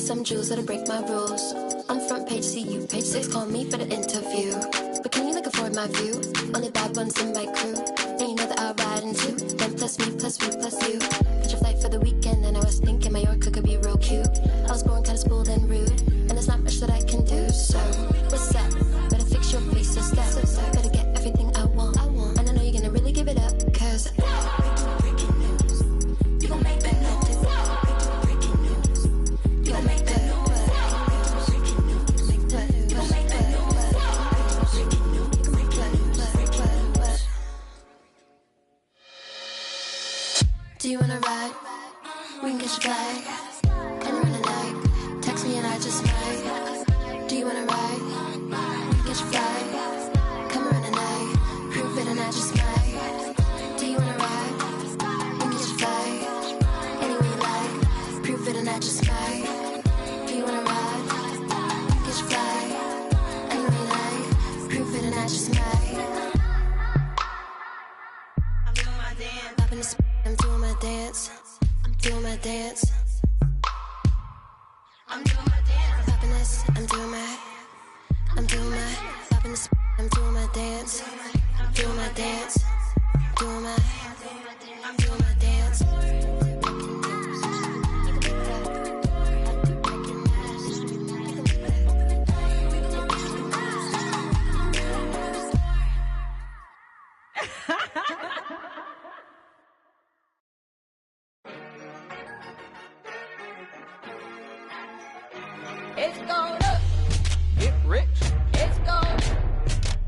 some jewels that'll break my rules. On front page, see you. Page 6, call me for the interview. But can you look afford my view? Only bad ones in my crew. And you know that I'll ride into them plus me, plus we, plus you. Catch a flight for the weekend, and I was thinking Mallorca could be real cute. I was born kinda spoiled and rude, and there's not much that I can do. So, what's up? Better fix your face so step. Better get everything I want. And I know you're gonna really give it up, cause breaking news. You gon' make that noise. Breaking news. You gon' make that noise. Breaking news. You gon' make that noise. Breaking news. Do you wanna ride? We can catch a flight. Anywhere in the night. Text me and I just might. Do you wanna ride? We can catch a flight. Come around the night. Prove it and I just might. Do you wanna ride? We can catch a flight. Anywhere you like. Prove it and I just might. Do you wanna ride? We can catch a flight. Anywhere you like. Prove it and I just might. I'm doing my dance. Up in the I'm doing my dance. I'm doing my dance. I'm doing my dance. Popping this. I'm doing my popping this. I'm doing my dance. I'm doing my dance. Doing my I'm doing my dance. It's going up. Get rich. It's going up.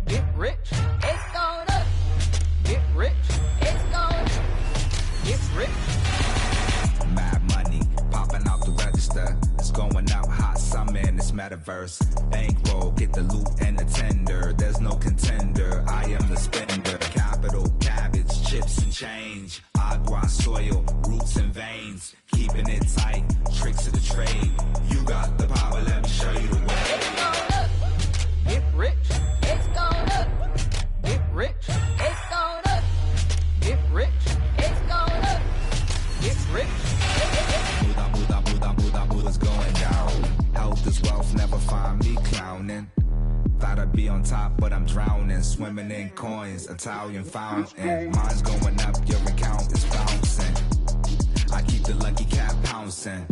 Get rich. It's going up. Get rich. It's going up. Get rich. Mad money popping out the register. It's going up hot summer in this metaverse. Bankroll, get the loot and the tender. There's no contender. I am the spender. Capital, cabbage, chips and change. Agua, soil, roots and veins. Keeping it tight. Tricks of the trade. You got the power, let me show you the way. It's going up. Get rich. It's going up. Get rich. It's going up. Get rich. It's going up. Get rich. Buddha's going down. Health is wealth, never find me clowning. Thought I'd be on top, but I'm drowning. Swimming in coins, Italian fountain. Mine's going up, your account is bouncing. I keep the lucky cat pouncing.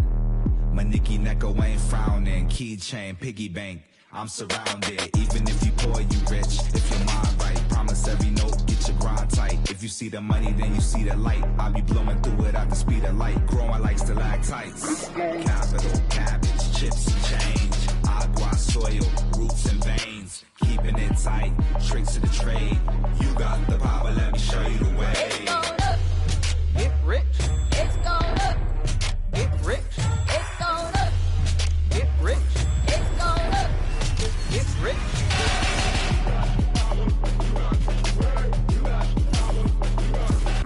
My Nicky Necko ain't frowning. Keychain, piggy bank, I'm surrounded. Even if you poor, you rich. If your mind right, promise every note, get your grind tight. If you see the money, then you see the light. I'll be blowing through it at the speed of light. Growing like stalactites. Capital, cabbage, chips and change. Agua, soil, roots and veins. Keeping it tight, tricks of the trade. You got the power, let me show you the way. It's going up. Get rich. It's going up. Get rich. It's going up. Get rich. It's going up. Get rich.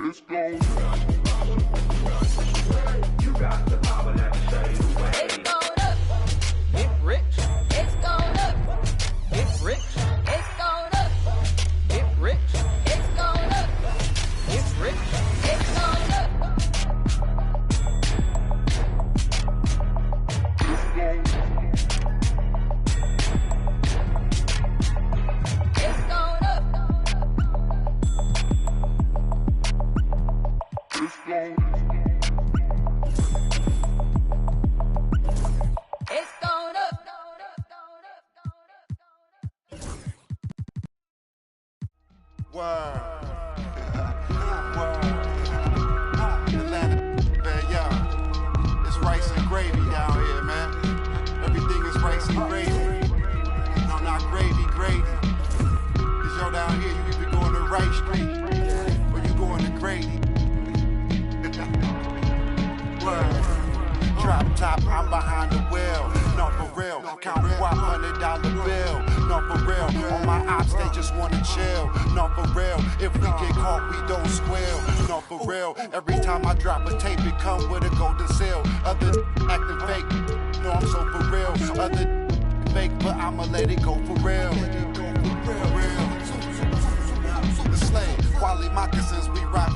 It's going you got the power, let me show you the way. It's going up. Get rich. It's going up. Get rich. It's going up. Get rich. It's going up. Get rich. It's going up. It's going up. It's going up. Word. Word. Atlanta, man, yo. It's rice and gravy down here, man. Everything is rice and gravy. No, not gravy, gravy. Cause yo, down here, you either going to Rice Street or you going to Grady. Word. Drop top, I'm behind the wheel. No, for real. Count $100 bill. No, for real. On my ops, they just wanna chill. No, for real. If we get caught, we don't squeal. No, for real. Every time I drop a tape, it come with a golden seal. Other acting fake. No, I'm so for real. Other fake, but I'ma let it go for real. For real. The slave, quality moccasins, we rock.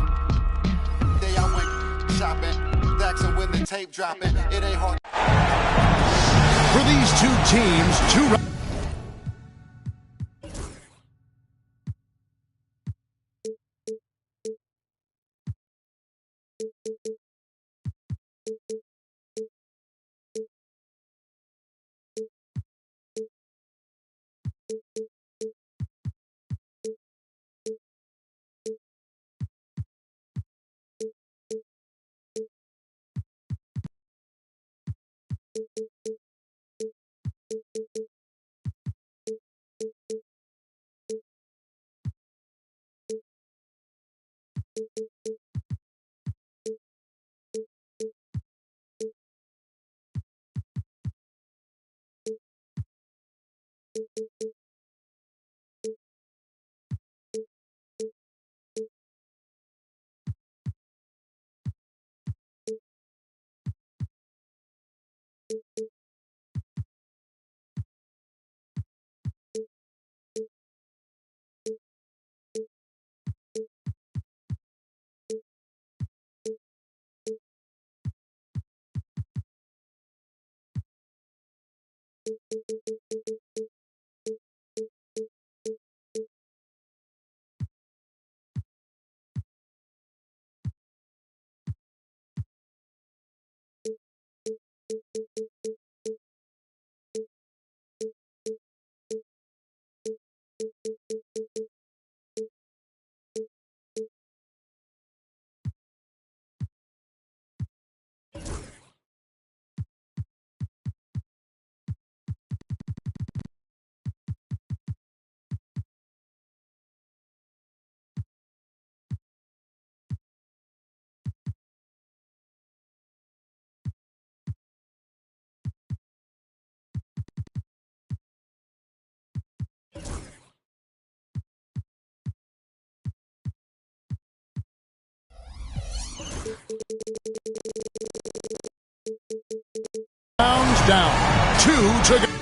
Day I went shopping. Daxing when the tape dropping. It ain't hard. teams 2 rounds. Rounds down. 2 to go.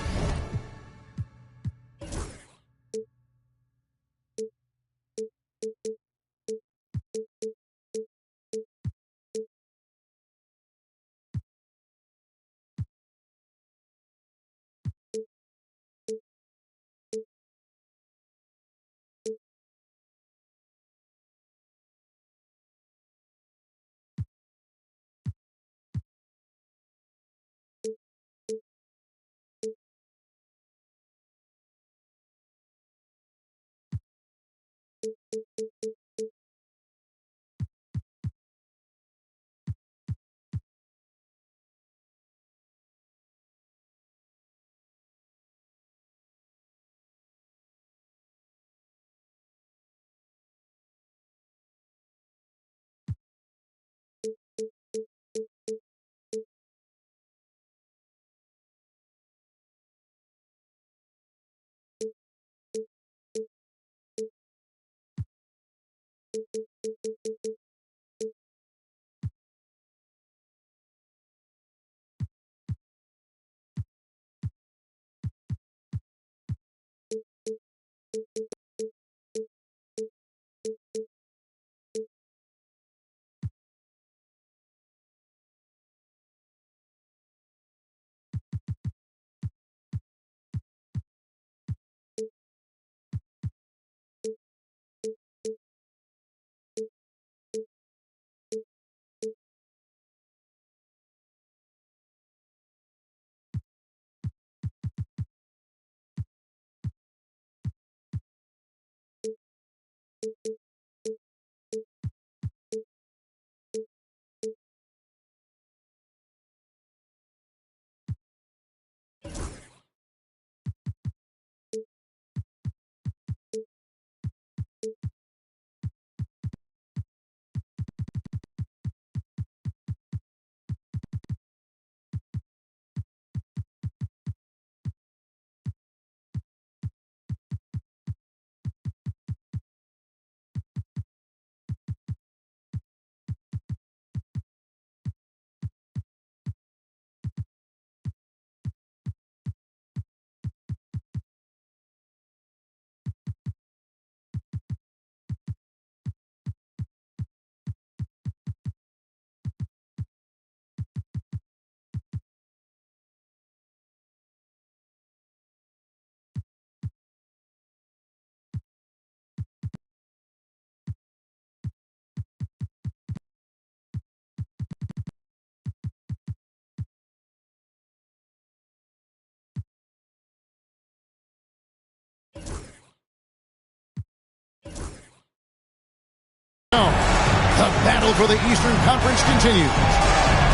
The battle for the Eastern Conference continues.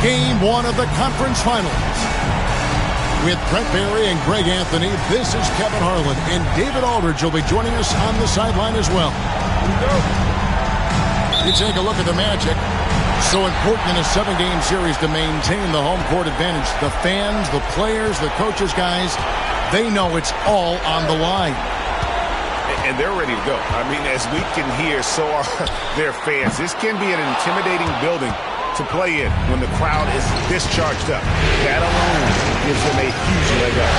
Game 1 of the conference finals. With Brent Barry and Greg Anthony, this is Kevin Harlan, and David Aldridge will be joining us on the sideline as well. You take a look at the Magic. So important in a 7-game series to maintain the home court advantage. The fans, the players, the coaches, guys, they know it's all on the line. And they're ready to go. I mean, as we can hear, so are their fans. This can be an intimidating building to play in when the crowd is this charged up. That alone gives them a huge leg up.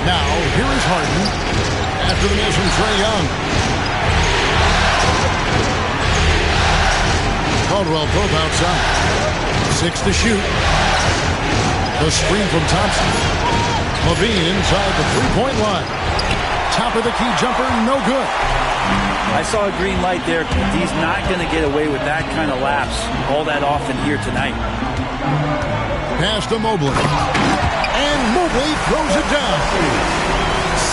Now, here is Harden after the miss from Trae Young. Caldwell both outside. 6 to shoot. The screen from Thompson. Levine inside the three-point line. Top of the key jumper, no good. I saw a green light there. He's not going to get away with that kind of lapse all that often here tonight. Pass to Mobley. And Mobley throws it down.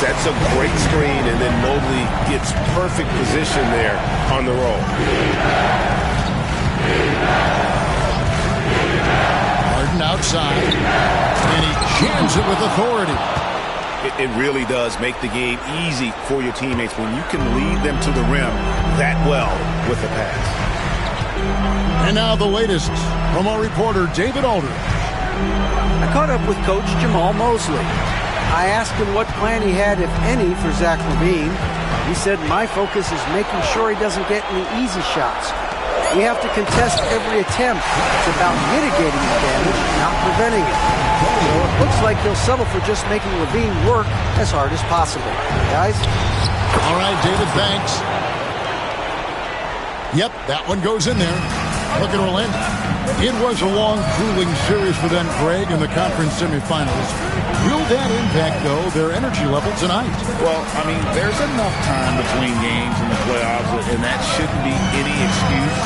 Sets a great screen, and then Mobley gets perfect position there on the roll. Harden outside, and he jams it with authority. It really does make the game easy for your teammates when you can lead them to the rim that well with a pass. And now the latest from our reporter, David Aldridge. I caught up with Coach Jamal Mosley. I asked him what plan he had, if any, for Zach LaVine. He said, my focus is making sure he doesn't get any easy shots. We have to contest every attempt. It's about mitigating the damage, not preventing it. So it looks like he'll settle for just making LaVine work as hard as possible. Guys? All right, David, thanks. Yep, that one goes in there. Look at Orlando. It was a long, grueling series for them, Greg, in the conference semifinals. Will that impact, though, their energy level tonight? Well, I mean, there's enough time between games in the playoffs, and that shouldn't be any excuse.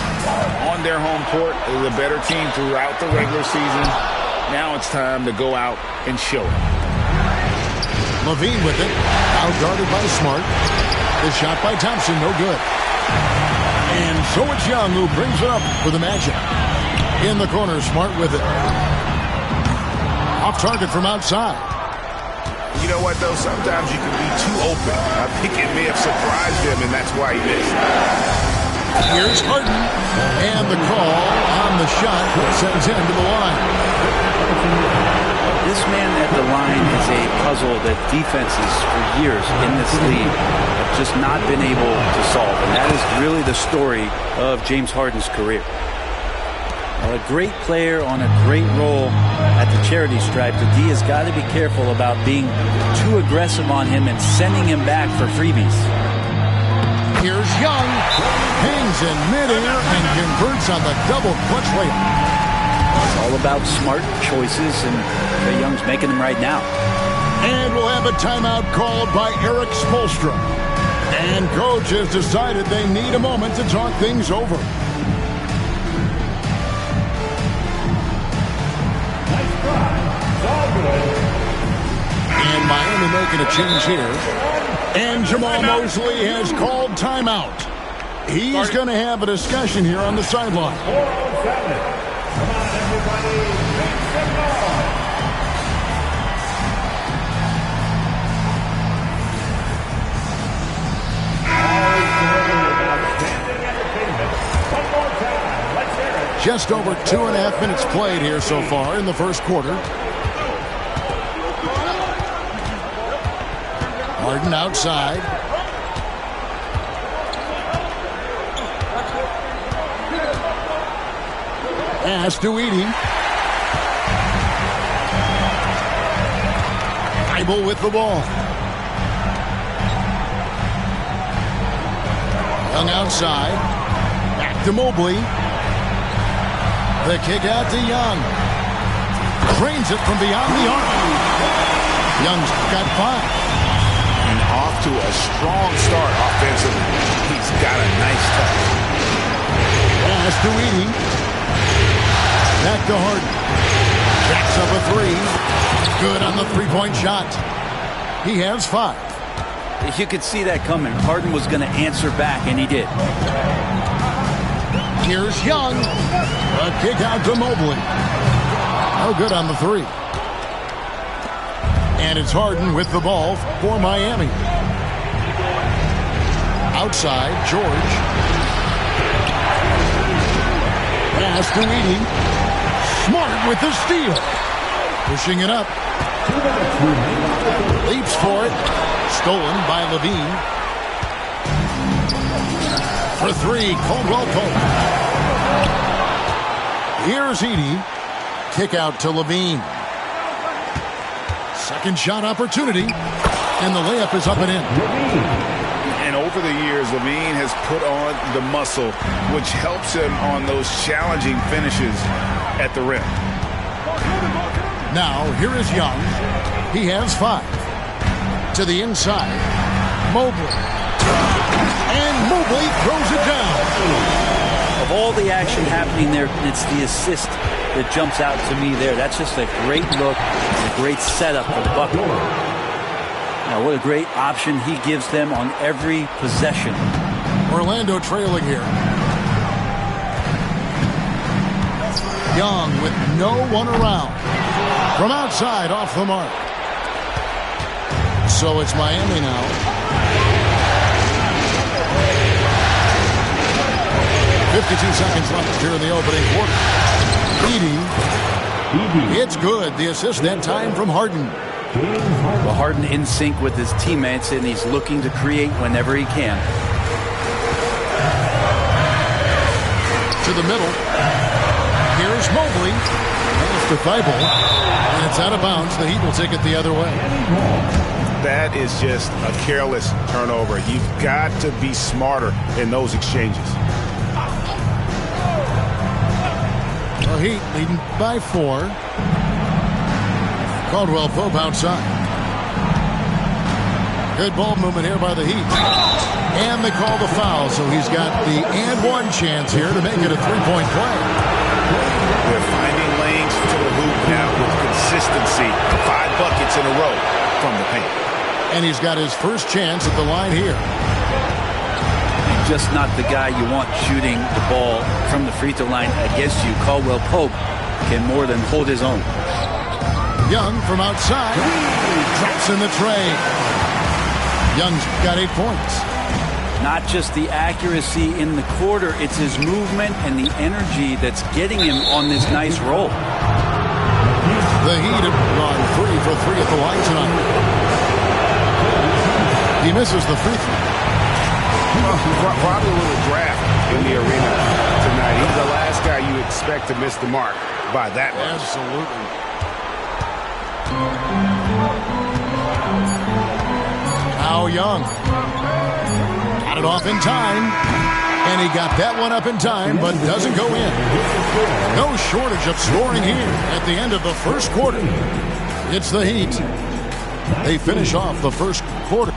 On their home court, the better team throughout the regular season. Now it's time to go out and show it. LaVine with it, out-guarded by Smart. The shot by Thompson, no good. And so it's Young who brings it up for the Magic. In the corner, Smart with it. Off target from outside. You know what, though? Sometimes you can be too open. I think it may have surprised him, and that's why he missed. Here's Harden. And the call on the shot sends him to the line. This man at the line is a puzzle that defenses for years in this league have just not been able to solve. And that is really the story of James Harden's career. A great player on a great role at the charity stripe. The D has got to be careful about being too aggressive on him and sending him back for freebies. Here's Young. Hangs in midair and converts on the double clutch layup. It's all about smart choices, and Trae Young's making them right now. And we'll have a timeout called by Eric Spoelstra. And coach has decided they need a moment to talk things over. Nice try. It's all good. And Miami making a change here. And Jamal Mosley has called timeout. He's going to have a discussion here on the sideline. 4-on-7. Come on, everybody. Make some noise. Outstanding entertainment. One more time. Let's hear it. Just over 2.5 minutes played here so far in the first quarter. Harden outside. Pass to Edey. Bible with the ball. Young outside. Back to Mobley. The kick out to Young. Drains it from beyond the arc. Young's got 5. And off to a strong start offensively. He's got a nice touch. Pass to Edey. Back to Harden. Jacks up a 3. Good on the three-point shot. He has 5. You could see that coming. Harden was going to answer back, and he did. Here's Young. A kick out to Mobley. No good on the three. And it's Harden with the ball for Miami. Outside, George. Pass to Edey. Smart with the steal. Pushing it up. Leaps for it. Stolen by Levine. For three, Caldwell Pope. Here's Edey. Kick out to Levine. Second shot opportunity. And the layup is up and in. And over the years, Levine has put on the muscle, which helps him on those challenging finishes at the rim. Now, here is Young. He has 5. To the inside. Mobley. And Mobley throws it down. Of all the action happening there, it's the assist that jumps out to me there. That's just a great look and a great setup for the bucket. Now, what a great option he gives them on every possession. Orlando trailing here. Young with no one around. From outside, off the mark. So it's Miami now. .52 seconds left here in the opening quarter. Edey. It's good. The assist that time from Harden. Well, Harden in sync with his teammates, and he's looking to create whenever he can. To the middle. Here's Mobley. It's to Thibault. And it's out of bounds. The Heat will take it the other way. That is just a careless turnover. You've got to be smarter in those exchanges. The Heat leading by 4. Caldwell Pope outside. Good ball movement here by the Heat. And they call the foul, so he's got the and one chance here to make it a three-point play. They're finding lanes to the hoop now with consistency. 5 buckets in a row from the paint. And he's got his first chance at the line here. Just not the guy you want shooting the ball from the free throw line against you. Caldwell Pope can more than hold his own. Young from outside. Drops in the tray. Young's got 8 points. Not just the accuracy in the quarter, it's his movement and the energy that's getting him on this nice roll. The Heat have gone 3 for 3 at the line tonight. He misses the free throw. Probably a little draft in the arena tonight. He's the last guy you expect to miss the mark by that much. Absolutely. Now Young. Got it off in time. And he got that one up in time, but doesn't go in. No shortage of scoring here at the end of the first quarter. It's the Heat. They finish off the first quarter.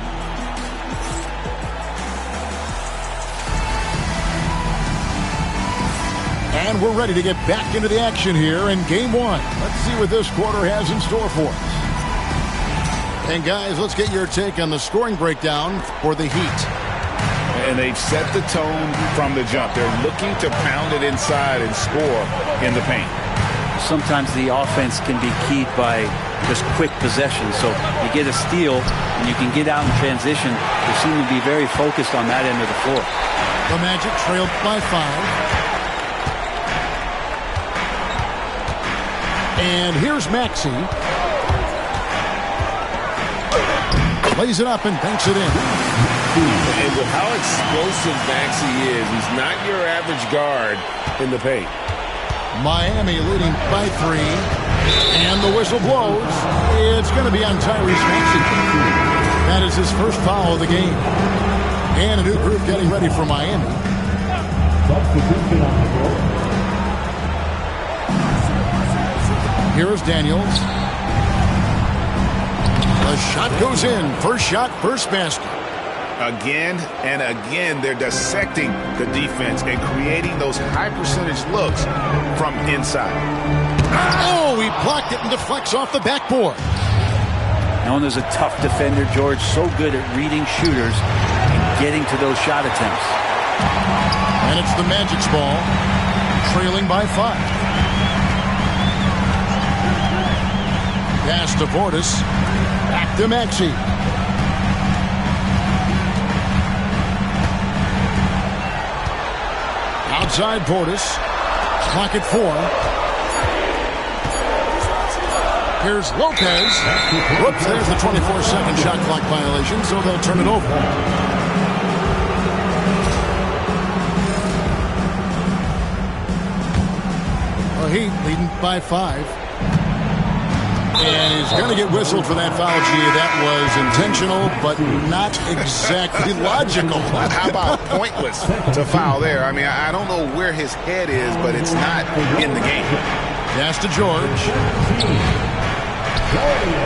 And we're ready to get back into the action here in Game 1. Let's see what this quarter has in store for us. And guys, let's get your take on the scoring breakdown for the Heat. And they've set the tone from the jump. They're looking to pound it inside and score in the paint. Sometimes the offense can be keyed by just quick possession. So you get a steal and you can get out in transition. They seem to be very focused on that end of the floor. The Magic trailed by 5. And here's Maxey. Plays it up and banks it in. And with how explosive Maxey is, he's not your average guard in the paint. Miami leading by 3. And the whistle blows. It's going to be on Tyrese Maxey. That is his first foul of the game. And a new group getting ready for Miami. Substitution on the floor. Here's Daniels. The shot goes in. First shot, first basket. Again and again, they're dissecting the defense and creating those high-percentage looks from inside. Oh, he blocked it and deflects off the backboard. Known as a tough defender, George, so good at reading shooters and getting to those shot attempts. And it's the Magic's ball, trailing by 5. Pass to Portis. Back to Maxey. Outside Portis. Clock at 4. Here's Lopez. Whoops, there's the 24-second shot clock violation, so they'll turn it over. Well, Heat leading by 5. And he's going to get whistled for that foul, G. That was intentional, but not exactly logical. How about pointless to foul there? I mean, I don't know where his head is, but it's not in the game. Pass to George.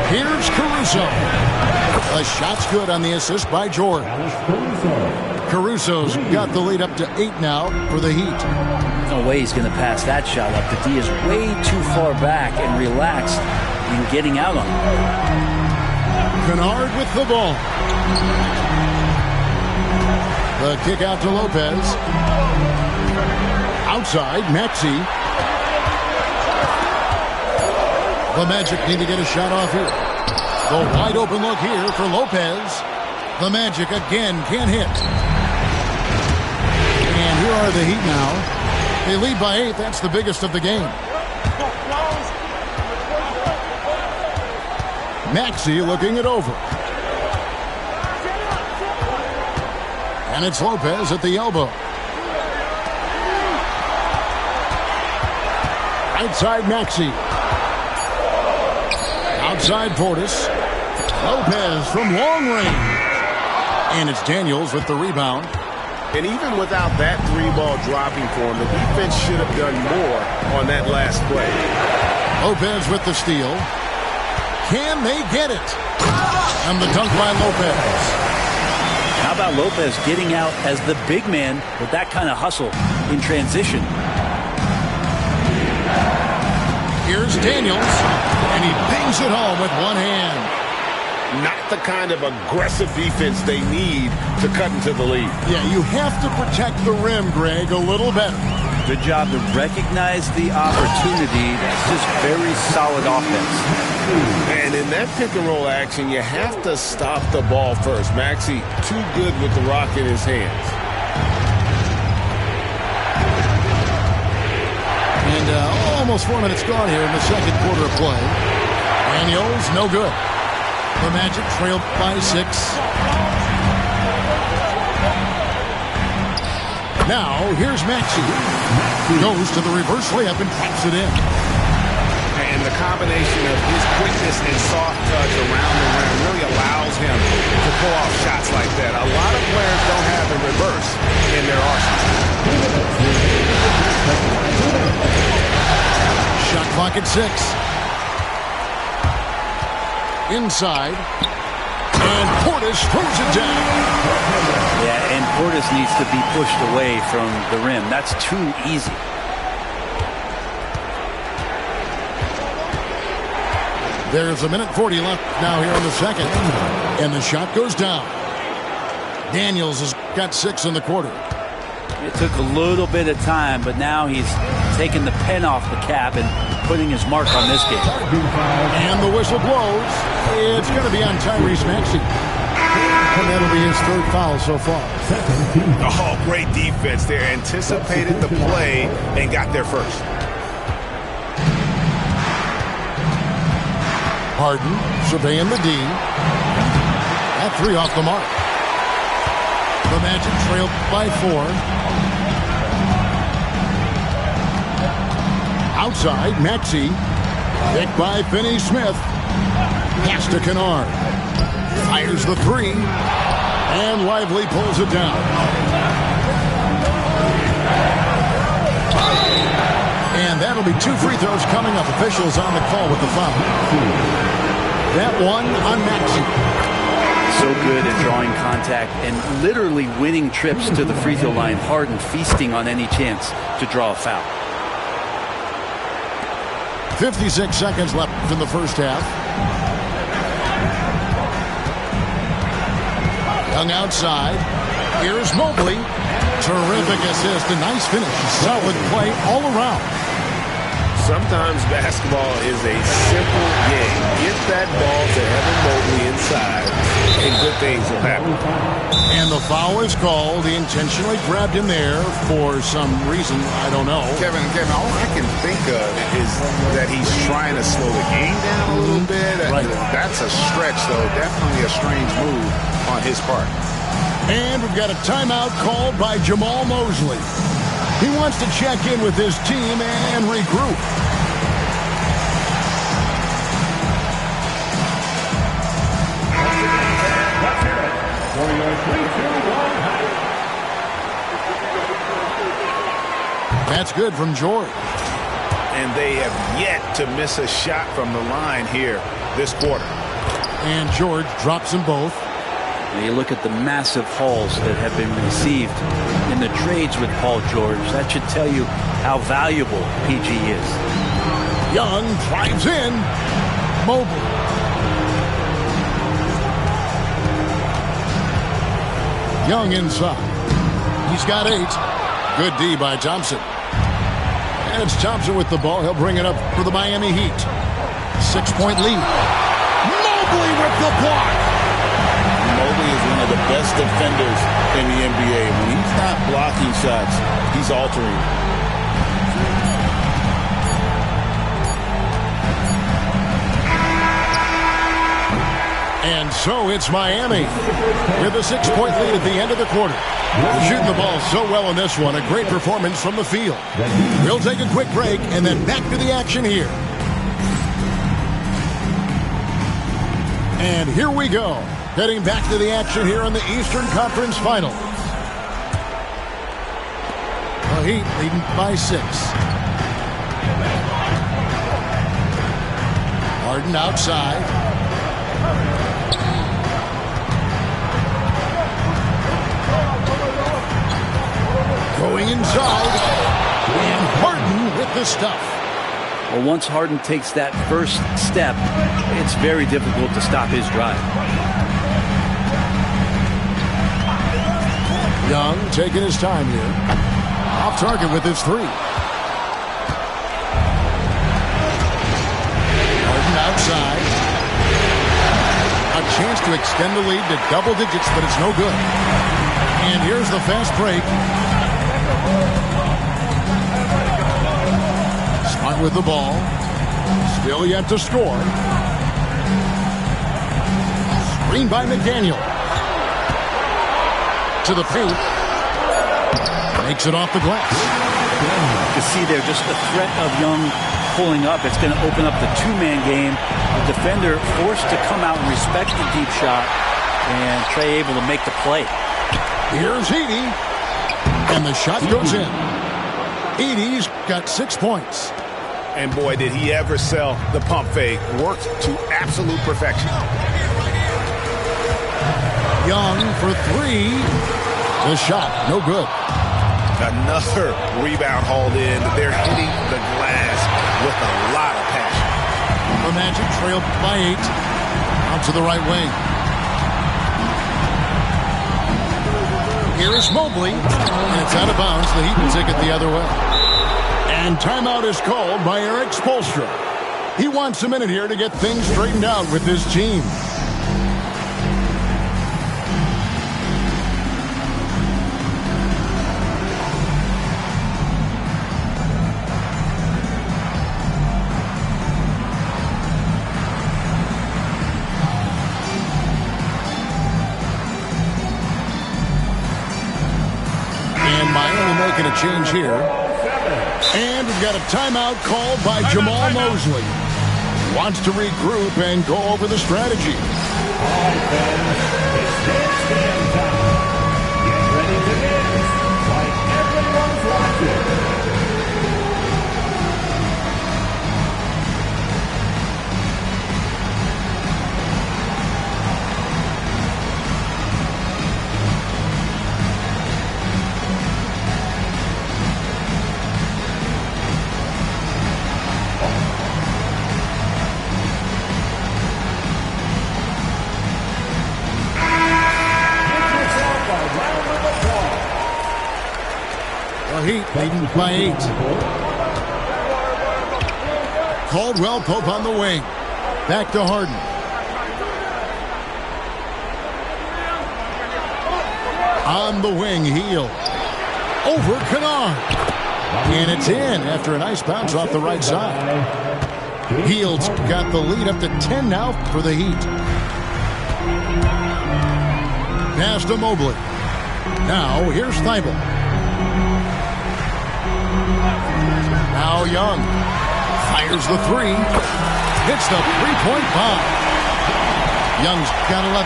Here's Caruso. A shot's good on the assist by George. Caruso's got the lead up to 8 now for the Heat. No way he's going to pass that shot up. The D is way too far back and relaxed in getting out on him. Kennard with the ball. The kick out to Lopez. Outside, Maxey. The Magic need to get a shot off here. The wide open look here for Lopez. The Magic again can't hit. And here are the Heat now. They lead by 8. That's the biggest of the game. Maxey looking it over. And it's Lopez at the elbow. Outside Maxey. Outside Portis. Lopez from long range. And it's Daniels with the rebound. And even without that 3-ball dropping for him, the defense should have done more on that last play. Lopez with the steal. Can they get it? And the dunk by Lopez. How about Lopez getting out as the big man with that kind of hustle in transition? Here's Daniels, and he bangs it home with one hand. Not the kind of aggressive defense they need to cut into the lead. Yeah, you have to protect the rim, Greg, a little better. Good job to recognize the opportunity. That's just very solid offense. And in that pick-and-roll action, you have to stop the ball first. Maxey too good with the rock in his hands. And almost 4 minutes gone here in the second quarter of play. Daniels, no good. The Magic trailed by 6. Now, here's Maxey. Goes to the reverse layup and drops it in. And the combination of his quickness and soft touch around the rim really allows him to pull off shots like that. A lot of players don't have the reverse in their arsenal. Shot clock at 6. Inside. And Portis throws it down. Yeah, and Portis needs to be pushed away from the rim. That's too easy. There's 1:40 left now here in the second. And the shot goes down. Daniels has got 6 in the quarter. It took a little bit of time, but now he's taking the pen off the cap and putting his mark on this game. And the whistle blows. It's going to be on Tyrese Maxey. And that'll be his 3rd foul so far. Oh, great defense there. Anticipated the play and got there first. Harden surveying the D. That 3 off the mark. The Magic trailed by 4. Outside, Maxey. Picked by Finney-Smith. Pass to Kennard. Fires the 3. And Lively pulls it down. And that'll be 2 free throws coming up. Officials on the call with the foul. That one on Maxey. So good at drawing contact and literally winning trips to the free throw line. Harden feasting on any chance to draw a foul. 56 seconds left in the first half. Young outside. Here's Mobley. Terrific assist. A nice finish. Solid play all around. Sometimes basketball is a simple game. Get that ball to Evan Mobley inside, and good things will happen. And the foul is called. He intentionally grabbed him there for some reason. I don't know. Kevin, all I can think of is that he's trying to slow the game down a little bit. Right. That's a stretch, though. Definitely a strange move on his part. And we've got a timeout called by Jamal Mosley. He wants to check in with his team and regroup. That's good from George. And they have yet to miss a shot from the line here this quarter. And George drops them both. You look at the massive hauls that have been received in the trades with Paul George. That should tell you how valuable PG is. Young drives in. Mobley. Young inside. He's got 8. Good D by Thompson. And it's Thompson with the ball. He'll bring it up for the Miami Heat. 6-point lead. Mobley with the block. Mobley is one of the best defenders in the NBA. When he's not blocking shots, he's altering. And so it's Miami with a 6-point lead at the end of the quarter. Shooting the ball so well in this one. A great performance from the field. We'll take a quick break and then back to the action here. And here we go. Heading back to the action here in the Eastern Conference Finals. The Heat leading by 6. Harden outside. Going inside. And Harden with the stuff. Well, once Harden takes that first step, it's very difficult to stop his drive. Young taking his time here. Off target with his 3. Harden outside. A chance to extend the lead to double digits, but it's no good. And here's the fast break. Smart with the ball. Still yet to score. Screen by McDaniel. To the paint. Makes it off the glass. You see there just the threat of Young pulling up. It's going to open up the 2-man game. The defender forced to come out and respect the deep shot. And Trey able to make the play. Here's Edey. And the shot goes in. Edey's got 6 points. And boy, did he ever sell the pump fake. Worked to absolute perfection. Young for 3. The shot, no good. Another rebound hauled in. They're hitting the glass with a lot of passion. The Magic trailed by 8. Out to the right wing. Here is Mobley. And it's out of bounds. The Heat will take it the other way. And timeout is called by Eric Spoelstra. He wants a minute here to get things straightened out with his team. And Miami making a change here. And we've got a timeout called by Jamal Mosley. Wants to regroup and go over the strategy. All fans, it's dance time. Get ready to dance like everyone's watching. leading by 8. Caldwell Pope on the wing. Back to Harden. On the wing, Heel. Over Kennard. And it's in after a nice bounce off the right side. Heald's got the lead up to 10 now for the Heat. Pass to Mobley. Now here's Thibault. Now Young. Fires the 3. Hits the three-point bomb. Young's got 11.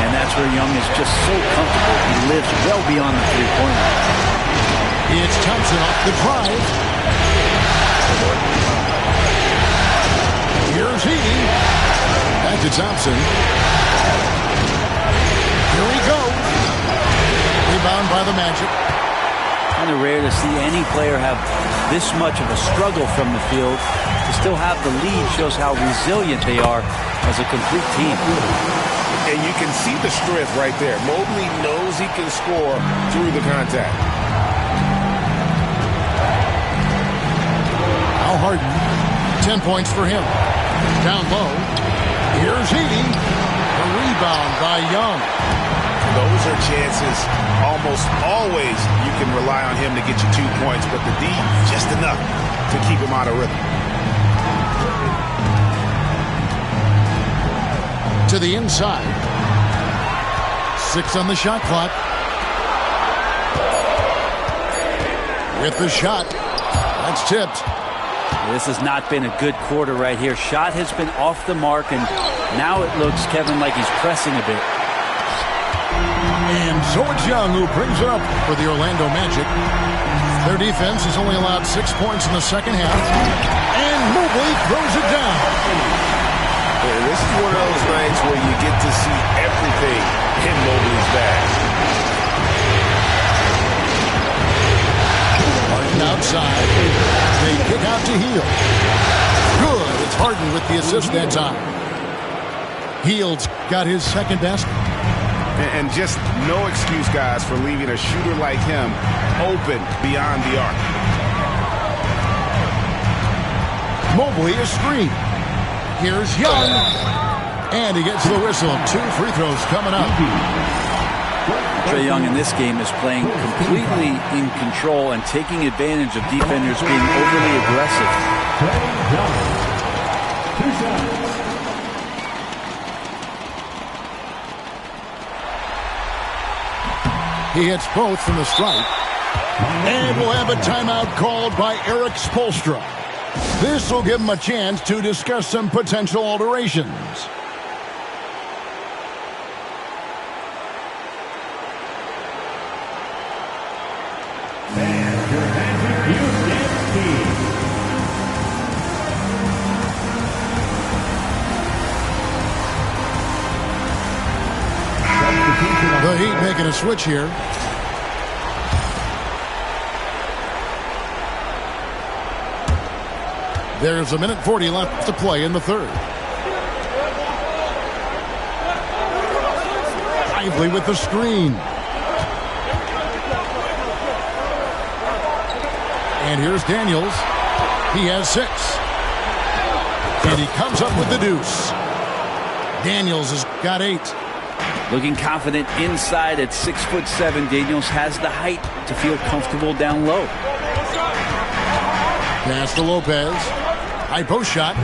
And that's where Young is just so comfortable. He lives well beyond the three-point line. It's Thompson off the drive. Here's Heaney. Back to Thompson. Here he goes. Rebound by the Magic. Kind of rare to see any player have this much of a struggle from the field. To still have the lead shows how resilient they are as a complete team. And you can see the strength right there. Mobley knows he can score through the contact. Now Harden. 10 points for him. Down low. Here's Heaney. A rebound by Young. Those are chances. Almost always you can rely on him to get you 2 points, but the D, just enough to keep him out of rhythm. To the inside. 6 on the shot clock. With the shot. That's tipped. This has not been a good quarter right here. Shot has been off the mark, and now it looks, Kevin, like he's pressing a bit. And so it's Young who brings it up for the Orlando Magic. Their defense has only allowed 6 points in the second half. And Mobley throws it down. Yeah, this is one of those nights where you get to see everything in Mobley's bag. Harden outside. They kick out to Hield. Good. It's Harden with the assist that time. Hield's got his second basket. And just no excuse, guys, for leaving a shooter like him open beyond the arc. Mobley is screen. Here's Young. And he gets the whistle. 2 free throws coming up. Trae Young in this game is playing completely in control and taking advantage of defenders being overly aggressive. He hits both from the stripe. And we'll have a timeout called by Eric Spoelstra. This will give him a chance to discuss some potential alterations. The Heat making a switch here. There's 1:40 left to play in the third. Lively with the screen. And here's Daniels. He has 6. And he comes up with the deuce. Daniels has got 8. Looking confident inside at 6'7", Daniels has the height to feel comfortable down low. Pass to Lopez. High post shot.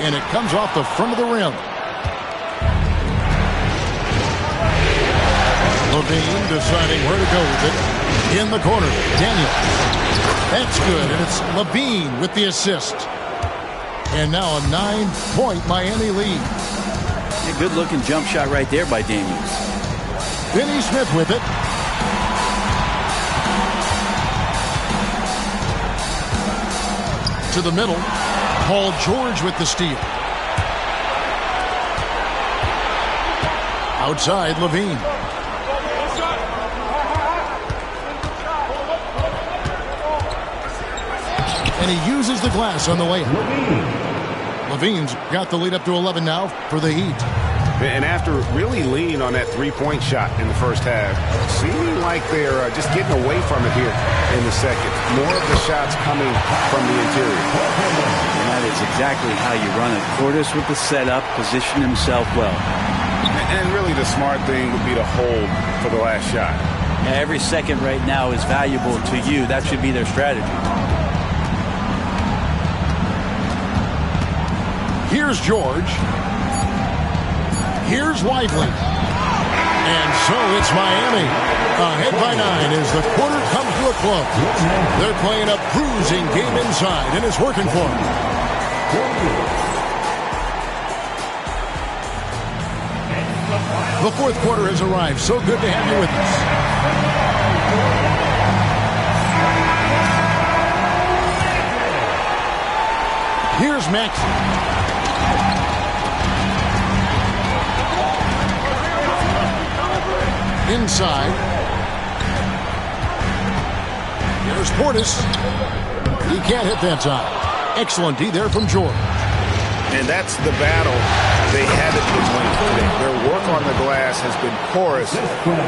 And it comes off the front of the rim. Levine deciding where to go with it. In the corner. Daniels. That's good. And it's Levine with the assist. And now a 9-point Miami lead. A good-looking jump shot right there by Daniels. Finney Smith with it. To the middle. Paul George with the steal. Outside, Levine. And he uses the glass on the layup. Levine's got the lead up to 11 now for the Heat. And after really leaning on that three-point shot in the first half, seeming like they're just getting away from it here in the second. More of the shots coming from the interior. And that is exactly how you run it. Portis with the setup, position himself well. And really the smart thing would be to hold for the last shot. Every second right now is valuable to you. That should be their strategy. Here's George. Here's Lively. And so it's Miami. Ahead by 9 as the quarter comes to a close. They're playing a bruising game inside, and it's working for them. The fourth quarter has arrived. So good to have you with us. Here's Maxey. Inside. Here's Portis. He can't hit that time. Excellent D there from George. And that's the battle they haven't been winning today. Their work on the glass has been porous,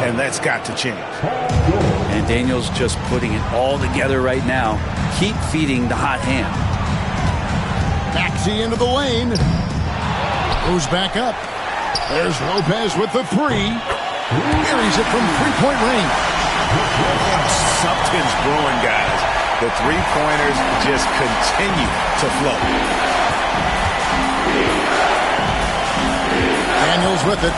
and that's got to change. And Daniels just putting it all together right now. Keep feeding the hot hand. Maxey into the lane. Goes back up. There's Lopez with the three. Carries it from three-point range. Something's brewing, guys. The three-pointers just continue to flow. Daniels with it.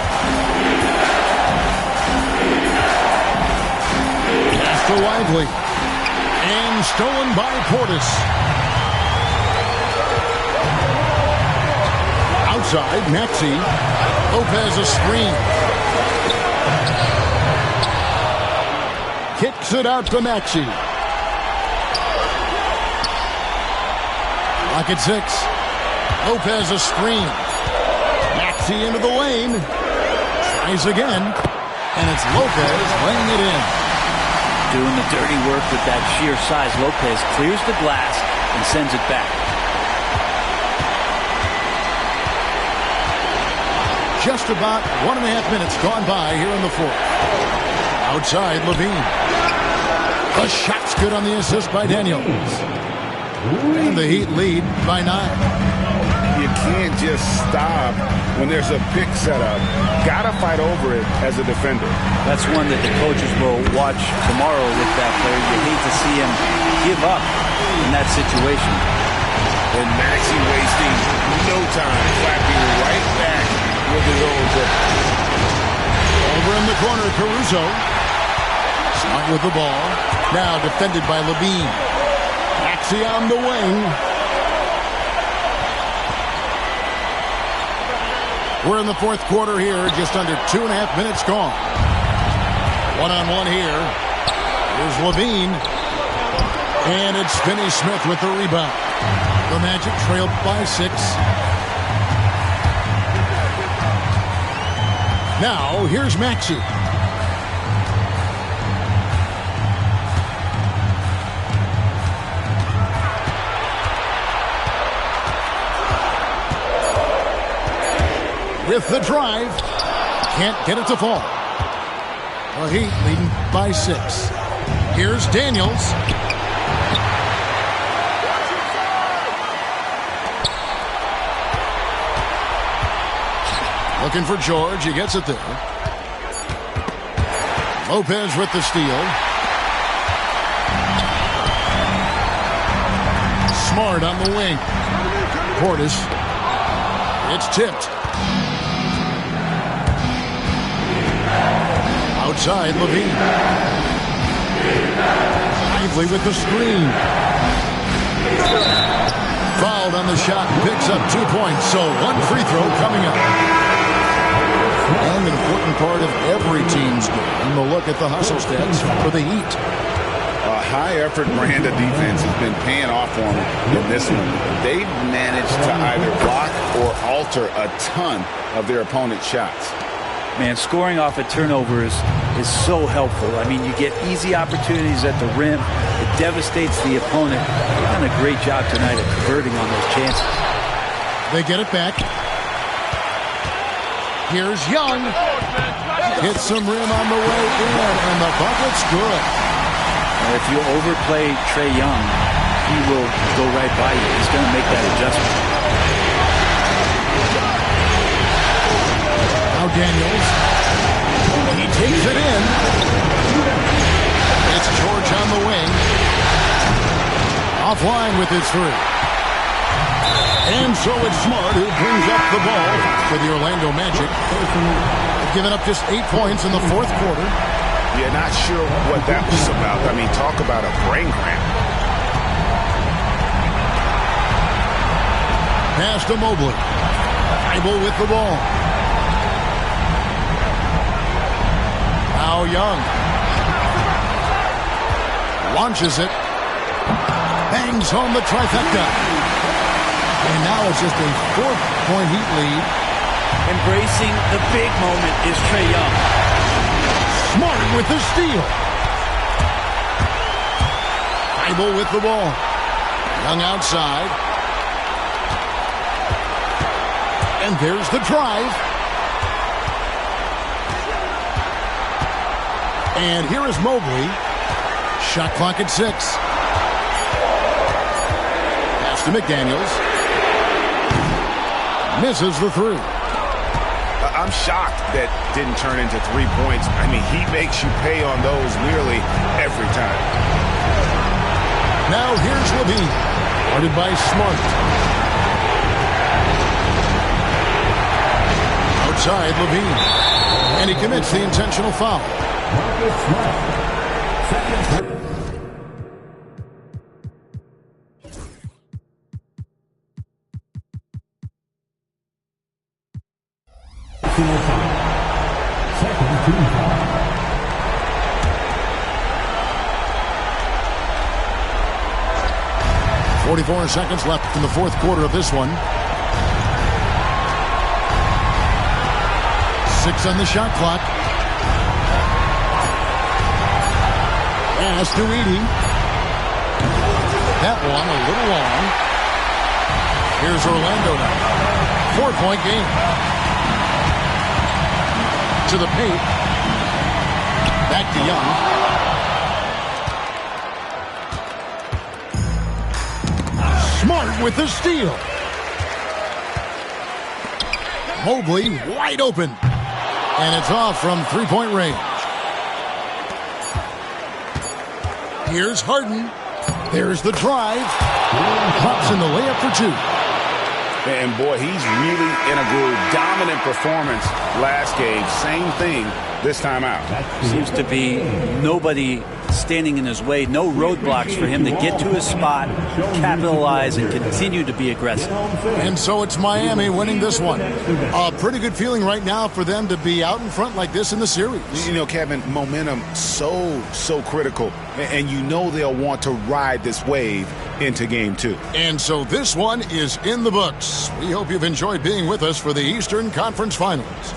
Pass to Lively. And stolen by Portis. Outside, Maxey. Lopez a screen. Kicks it out to Maxey. Lock at 6. Lopez a screen. Maxey into the lane. Tries again. And it's Lopez laying it in. Doing the dirty work with that sheer size. Lopez clears the glass and sends it back. Just about 1.5 minutes gone by here in the fourth. Outside, Levine. The shot's good on the assist by Daniels. And the Heat lead by 9. You can't just stop when there's a pick set up. Gotta fight over it as a defender. That's one that the coaches will watch tomorrow with that player. You hate to see him give up in that situation. And Maxey wasting no time, clapping right back with his own tip. Over in the corner, Caruso. Smart with the ball. Now defended by Levine. Maxey on the wing. We're in the fourth quarter here. Just under 2.5 minutes gone. One-on-one here. Here's Levine. And it's Finney-Smith with the rebound. The Magic trailed by 6. Now, here's Maxey. With the drive. Can't get it to fall. The Heat leading by 6. Here's Daniels. Looking for George. He gets it there. Lopez with the steal. Smart on the wing. Portis. It's tipped. Outside, Levine. Lively with the screen. Fouled on the shot and picks up 2 points. So one free throw coming up. And an important part of every team's game. We'll look at the hustle stats for the Heat. A high-effort brand of defense has been paying off for them in this one. They've managed to either block or alter a ton of their opponent's shots. Man, scoring off of turnovers is so helpful. I mean, you get easy opportunities at the rim. It devastates the opponent. They've done a great job tonight at converting on those chances. They get it back. Here's Young. Hits some rim on the way in, and the bucket's good. If you overplay Trae Young, he will go right by you. He's going to make that adjustment. Now Daniels. He takes it in. It's George on the wing. Offline with his three. And so it's Smart who brings up the ball for the Orlando Magic. They've given up just 8 points in the fourth quarter. Yeah, not sure what that was about. I mean, talk about a brain cramp. Pass to Mobley. Bible with the ball. Now Young. Launches it. Bangs home the trifecta. And now it's just a 4-point Heat lead. Embracing the big moment is Trae Young. Smart with the steal. Bible with the ball. Young outside. And there's the drive. And here is Mobley. Shot clock at 6. Pass to McDaniels. Misses the three. I'm shocked that didn't turn into 3 points. I mean, he makes you pay on those nearly every time. Now here's Levine. Guarded by Smart. Outside Levine. And he commits the intentional foul. Marcus Smart. Second. 44 seconds left in the fourth quarter of this one. 6 on the shot clock. Pass to Edey. That one a little long. Here's Orlando now. 4-point game. To the paint. Back to Young. Smart with the steal. Mobley wide open. And it's off from 3-point range. Here's Harden. There's the drive. Pops in the layup for 2. And boy, he's really in a groove. Dominant performance last game. Same thing this time out. Seems to be nobody standing in his way. No roadblocks for him to get to his spot, capitalize, and continue to be aggressive. And so it's Miami winning this one. A pretty good feeling right now for them to be out in front like this in the series. You know, Kevin, momentum so critical. And you know they'll want to ride this wave into game 2. And so this one is in the books. We hope you've enjoyed being with us for the Eastern Conference Finals.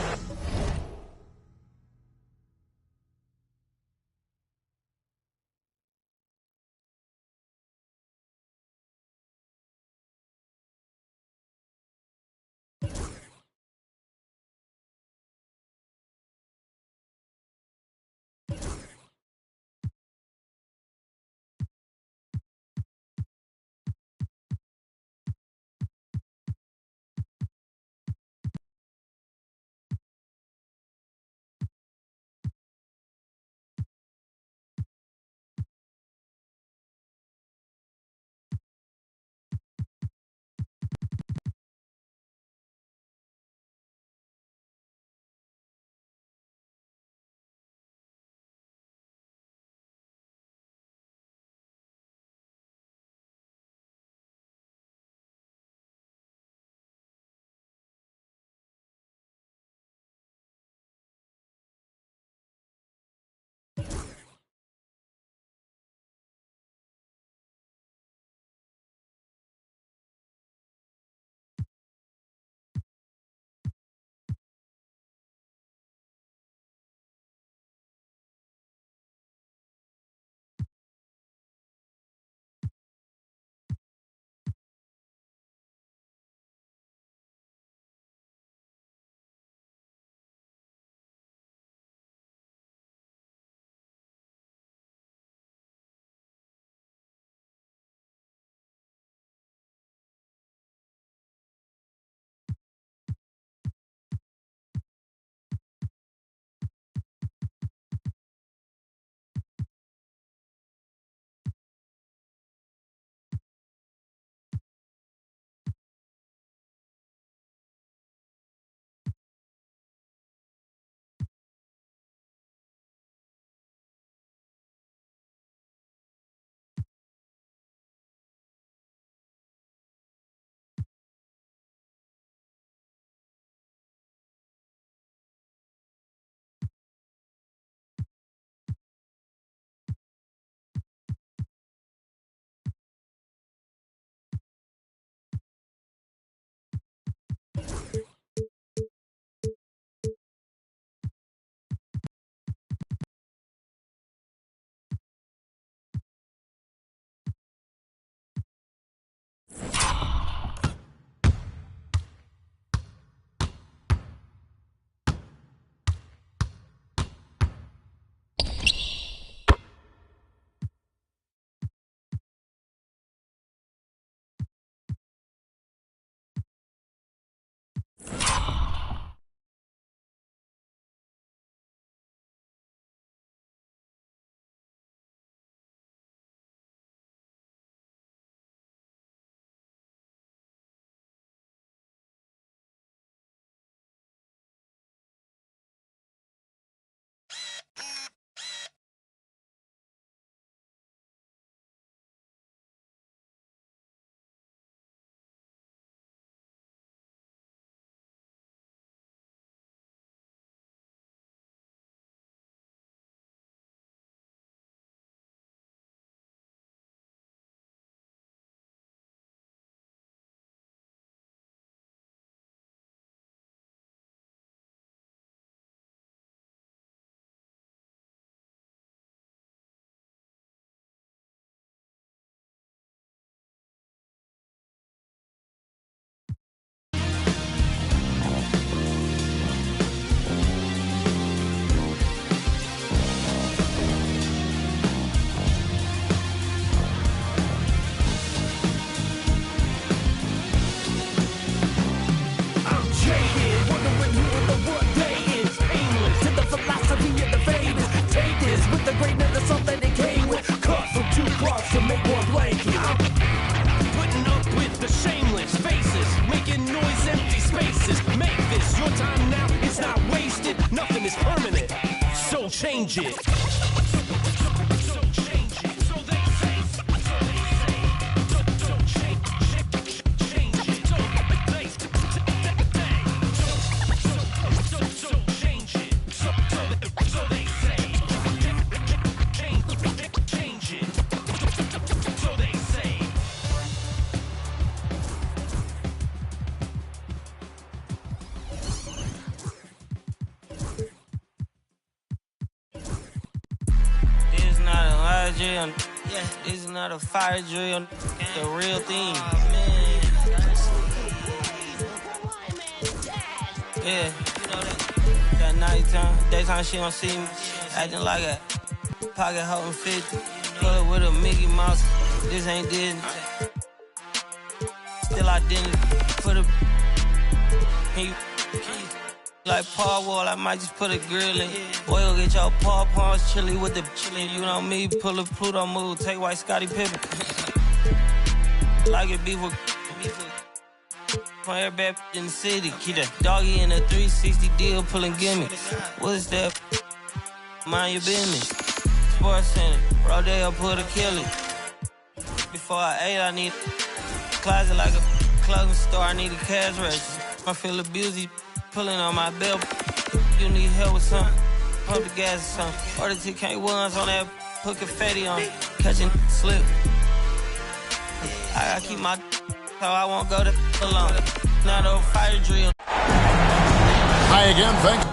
game is permanent, so change it. Drill. Yeah, this is not a fire drill. The real thing. Yeah, you know that nighttime, daytime she don't see me. Acting like a pocket holding 50. Pull up with a Mickey Mouse. This ain't Disney. Still identity. Put a like Paul Wall, I might just put a grill in. Boy, go get your paw pawns chili with the chili. You know me, pull a Pluto move, take white Scottie Pippen. Like it beef with from every in the city. Keep that doggy in a 360 deal, pulling gimme. What's that? Mind your business. Sports Center, Rodeo put a kill it. Before I ate, I need a closet like a clothing store. I need a cash register. I feel abused. Pulling on my belt, you need help with something, pump the gas or something. Order TK1s on that, put confetti on it, catching slip. I gotta keep my so I won't go to alone. Not a fire drill. Hi again, thanks.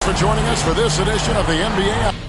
For joining us for this edition of the NBA.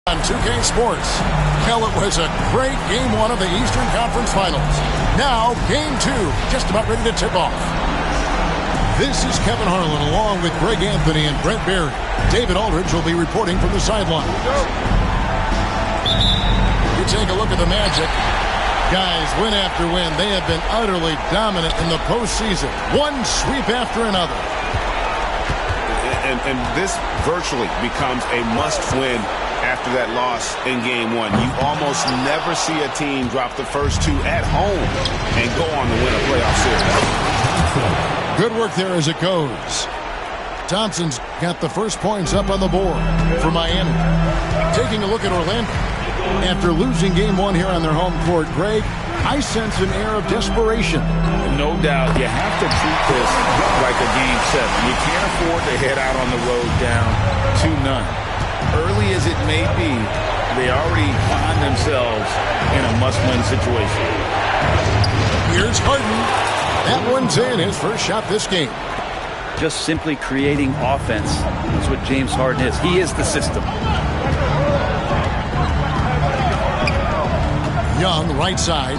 On 2K Sports. Hell, it was a great Game 1 of the Eastern Conference Finals. Now, Game 2, just about ready to tip off. This is Kevin Harlan along with Greg Anthony and Brent Barry. David Aldridge will be reporting from the sideline. You take a look at the Magic. Guys, win after win, they have been utterly dominant in the postseason. One sweep after another. And this virtually becomes a must-win after that loss in Game 1. You almost never see a team drop the first two at home and go on to win a playoff series. Good work there as it goes. Thompson's got the first points up on the board for Miami. Taking a look at Orlando. After losing Game 1 here on their home court, Greg, I sense an air of desperation. No doubt. You have to treat this like a Game 7. You can't afford to head out on the road down 2-0. Early as it may be, they already find themselves in a must-win situation. Here's Harden. That one's in, his first shot this game. Just simply creating offense. That's what James Harden is. He is the system. Young, right side.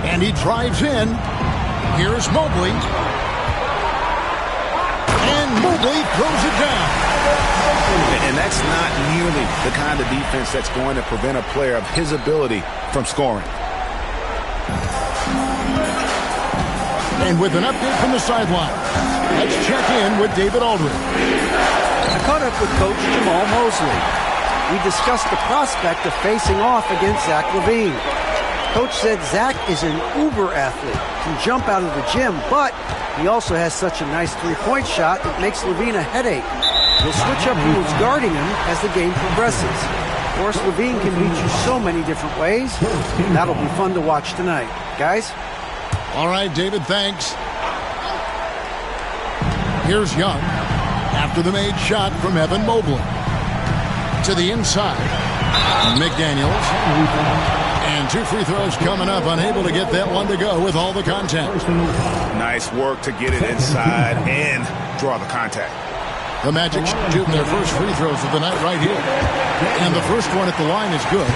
And he drives in. Here's Mobley. And Mobley throws it down. And that's not nearly the kind of defense that's going to prevent a player of his ability from scoring. And with an update from the sideline, let's check in with David Aldridge. I caught up with Coach Jamal Mosley. We discussed the prospect of facing off against Zach LaVine. Coach said Zach is an uber athlete, can jump out of the gym, but he also has such a nice three-point shot that makes LaVine a headache. We'll switch up who's guarding him as the game progresses. Of course, LaVine can beat you so many different ways. That'll be fun to watch tonight. Guys? All right, David, thanks. Here's Young after the made shot from Evan Mobley. To the inside, McDaniels. And two free throws coming up, unable to get that one to go with all the contact. Nice work to get it inside and draw the contact. The Magic shooting their first free throws of the night right here. And the first one at the line is good.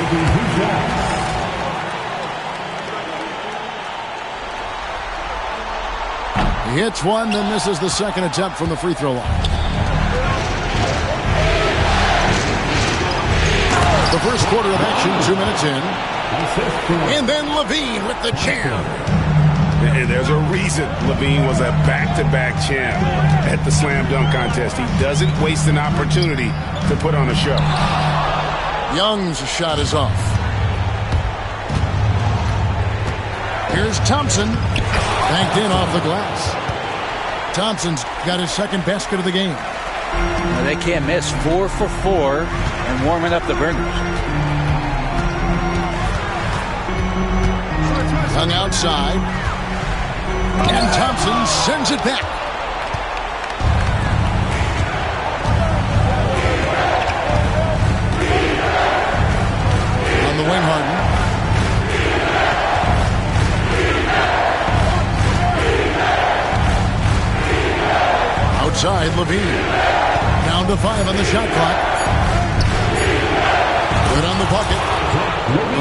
He hits one, then misses the second attempt from the free throw line. The first quarter of action, 2 minutes in. And then LaVine with the jam. There's a reason LaVine was a back-to-back champ at the slam dunk contest. He doesn't waste an opportunity to put on a show. Young's shot is off. Here's Thompson. Banked in off the glass. Thompson's got his second basket of the game. Well, they can't miss. 4 for 4 and warming up the burners. Hung outside. And Thompson sends it back. On the wing, Harden. Outside, LaVine. Down to 5 on the shot clock. Good on the bucket.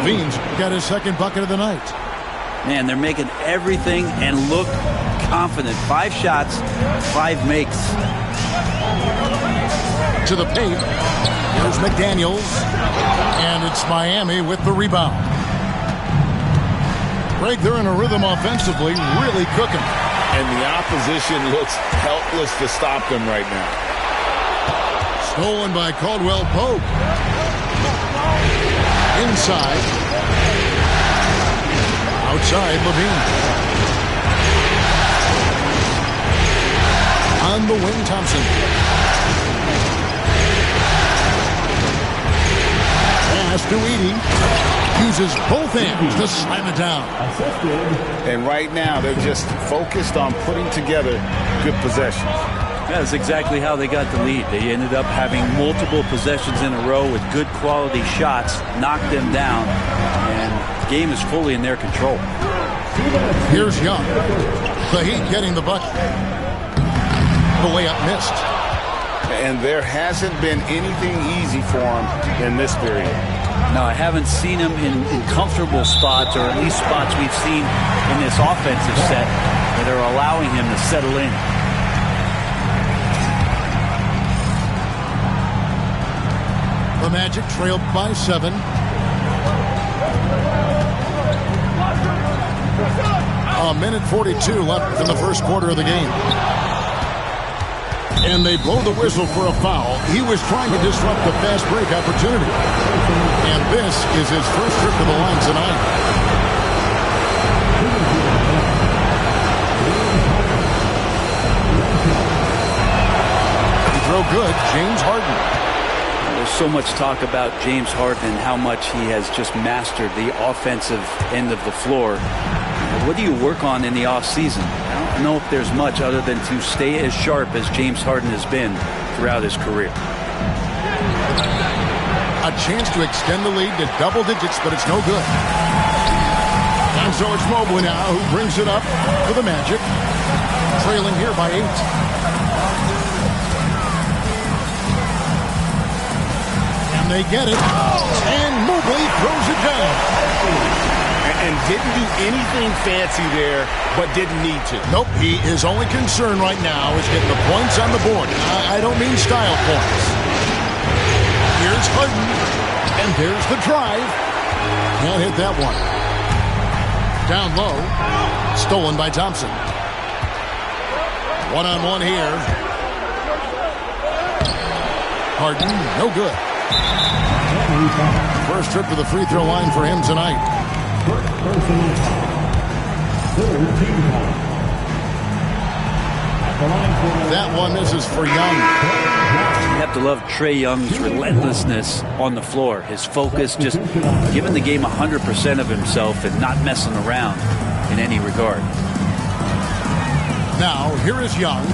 LaVine's got his second bucket of the night. Man, they're making everything and look confident. 5 shots, 5 makes. To the paint. Here's McDaniels. And it's Miami with the rebound. Greg, they're in a rhythm offensively, really cooking. And the opposition looks helpless to stop them right now. Stolen by Caldwell Pope. Inside. Outside, Levine. On the wing, Thompson. Pass to Edey. Uses both hands to slam it down. And right now, they're just focused on putting together good possessions. That's exactly how they got the lead. They ended up having multiple possessions in a row with good quality shots, knocked them down, and the game is fully in their control. Here's Young. The Heat getting the bucket. The layup missed. And there hasn't been anything easy for him in this period. No, I haven't seen him in comfortable spots, or at least spots we've seen in this offensive set that are allowing him to settle in. The Magic trailed by 7. A minute 42 left in the first quarter of the game. And they blow the whistle for a foul. He was trying to disrupt the fast break opportunity. And this is his first trip to the line tonight. Throw good, James Harden. There's so much talk about James Harden and how much he has just mastered the offensive end of the floor. What do you work on in the offseason? I don't know if there's much other than to stay as sharp as James Harden has been throughout his career. A chance to extend the lead to double digits, but it's no good. And so it's Mobley now who brings it up for the Magic. Trailing here by 8. And they get it. And Mobley throws it down. And didn't do anything fancy there, but didn't need to. Nope, he is only concerned right now is getting the points on the board. I don't mean style points. Here's Harden, and there's the drive. Can't hit that one. Down low, stolen by Thompson. One-on-one here. Harden, no good. First trip to the free throw line for him tonight. That one misses for Young. You have to love Trae Young's relentlessness on the floor. His focus, just giving the game 100% of himself and not messing around in any regard. Now, here is Young.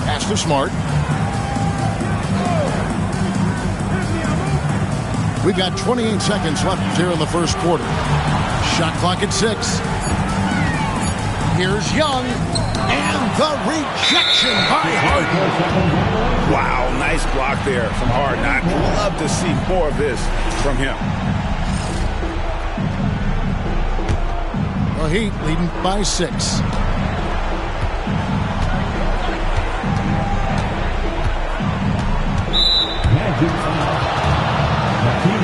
Pass to Smart. We've got 28 seconds left here in the first quarter. Shot clock at 6. Here's Young. And the rejection by Harden. Wow, nice block there from Harden. I'd love to see more of this from him. The Heat leading by 6.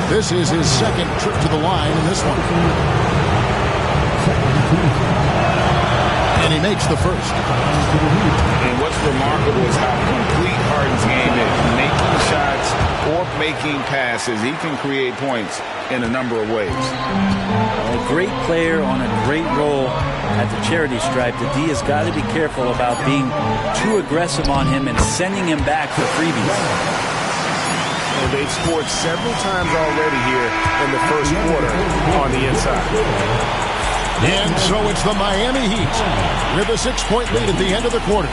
This is his second trip to the line in this one. And he makes the first. And what's remarkable is how complete Harden's game is. Making shots or making passes, he can create points in a number of ways. A great player on a great role at the charity stripe. The D has got to be careful about being too aggressive on him and sending him back for freebies. And they've scored several times already here in the first quarter on the inside. And so it's the Miami Heat with a 6-point lead at the end of the quarter.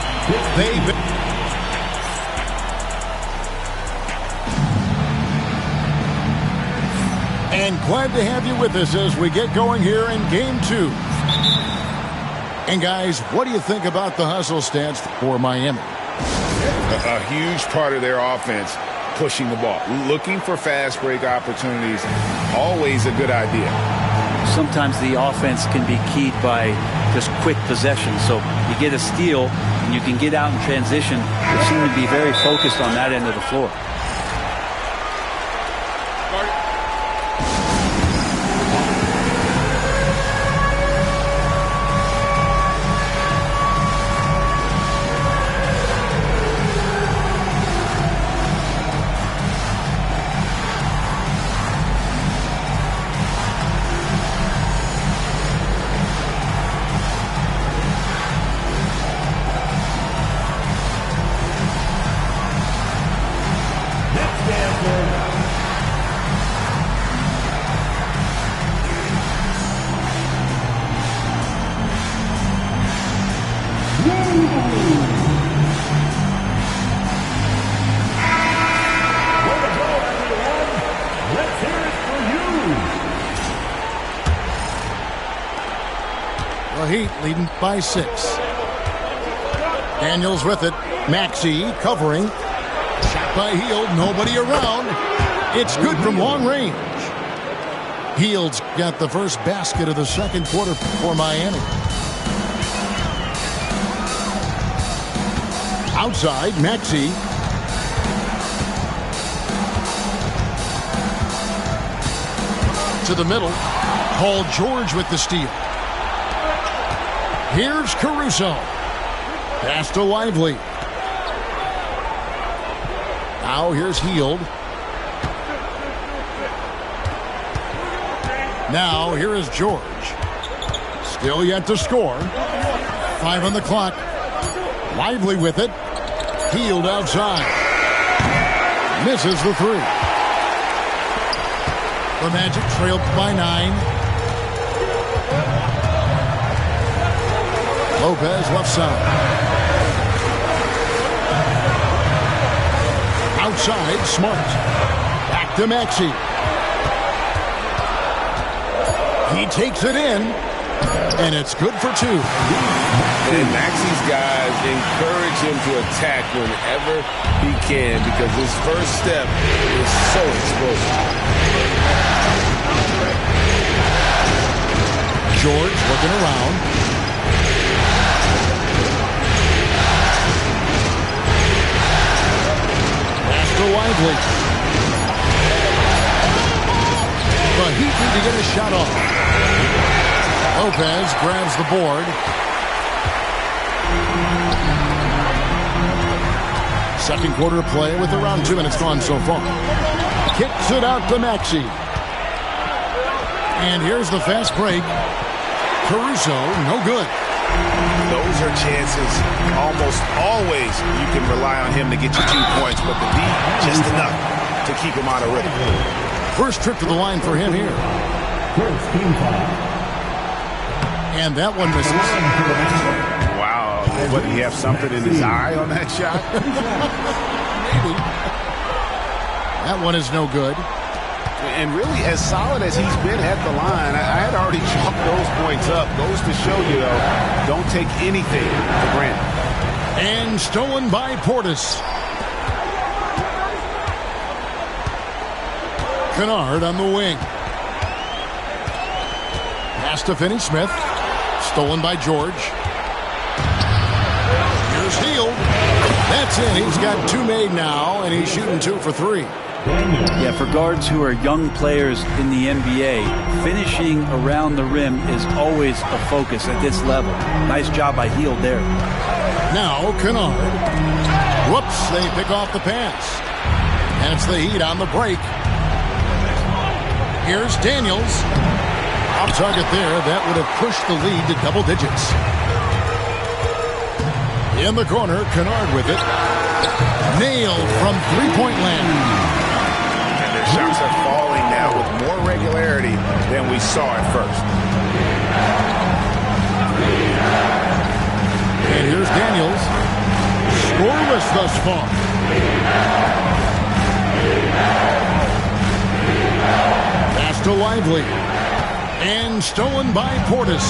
And glad to have you with us as we get going here in Game 2. And guys, what do you think about the hustle stats for Miami? A huge part of their offense, pushing the ball, looking for fast break opportunities, always a good idea. Sometimes the offense can be keyed by just quick possession. So you get a steal and you can get out in transition. They seem to be very focused on that end of the floor. The Heat leading by 6. Daniels with it. Maxey covering. Shot by Hield. Nobody around. It's good from long range. Hield's got the first basket of the second quarter for Miami. Outside, Maxey. To the middle. Paul George with the steal. Here's Caruso. Pass to Lively. Now here's Hield. Now here is George. Still yet to score. 5 on the clock. Lively with it. Hield outside. Misses the 3. The Magic trailed by 9. Lopez left side. Outside, Smart. Back to Maxey. He takes it in, and it's good for 2. And Maxey's guys encourage him to attack whenever he can because his first step is so explosive. George looking around. To Lively. The Heat need to get a shot off. Lopez grabs the board. Second quarter play with around 2 minutes gone so far. Kicks it out to Maxey. And here's the fast break. Caruso, no good. Those are chances almost always you can rely on him to get you 2 points, but the D, just enough to keep him out of rhythm. First trip to the line for him here. And that one misses. Wow. What, did he have something in his eye on that shot? Maybe. That one is no good. And really, as solid as he's been at the line, I had already chalked those points up. Goes to show you, though, don't take anything for granted. And stolen by Portis. Kennard on the wing. Pass to Finney-Smith. Stolen by George. Here's Hield. That's it. He's got 2 made now, and he's shooting 2 for 3. Yeah, for guards who are young players in the NBA, finishing around the rim is always a focus at this level. Nice job by Hield there. Now Kennard. Whoops, they pick off the pass. And it's the Heat on the break. Here's Daniels. Off target there. That would have pushed the lead to double digits. In the corner, Kennard with it. Nailed from three-point land. Shots are falling now with more regularity than we saw at first. And here's Daniels. Scoreless thus far. Pass to Lively. And stolen by Portis.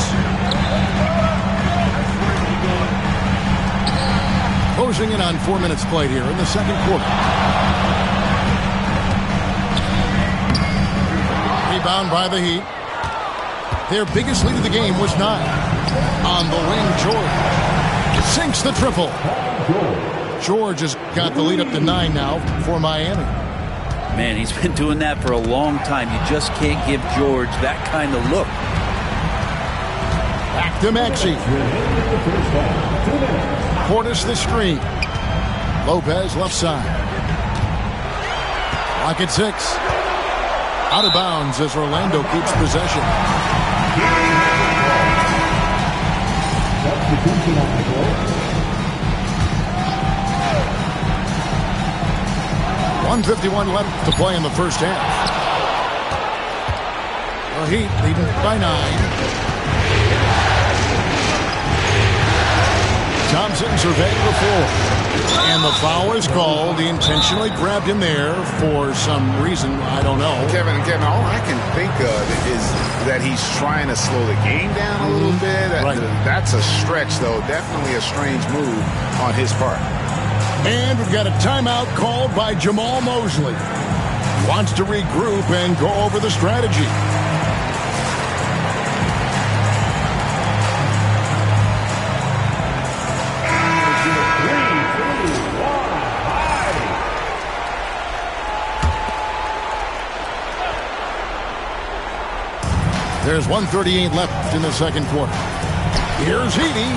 Closing in on 4 minutes played here in the second quarter. Rebound by the Heat. Their biggest lead of the game was 9. On the wing, George sinks the triple. George has got the lead up to 9 now for Miami. Man, he's been doing that for a long time. You just can't give George that kind of look. Back to Maxey. Portis the screen. Lopez left side. Clock at 6. Out of bounds as Orlando keeps possession. 1:51 left to play in the first half. The Heat leading by 9. Thompson surveying the floor. And the foul is called. He intentionally grabbed him there for some reason. I don't know. Kevin, all I can think of is that he's trying to slow the game down a little bit. Right. That's a stretch, though. Definitely a strange move on his part. And we've got a timeout called by Jamal Mosley. He wants to regroup and go over the strategy. There's 1:38 left in the second quarter. Here's Heaney.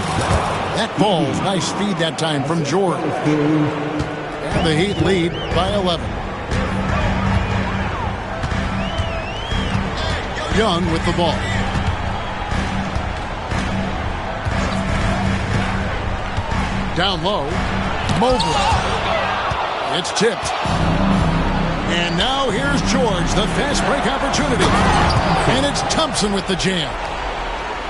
That ball's nice speed that time from Jordan. And the Heat lead by 11. Young with the ball. Down low. Mobley. It's tipped. And now here's George, the fast break opportunity. And it's Thompson with the jam.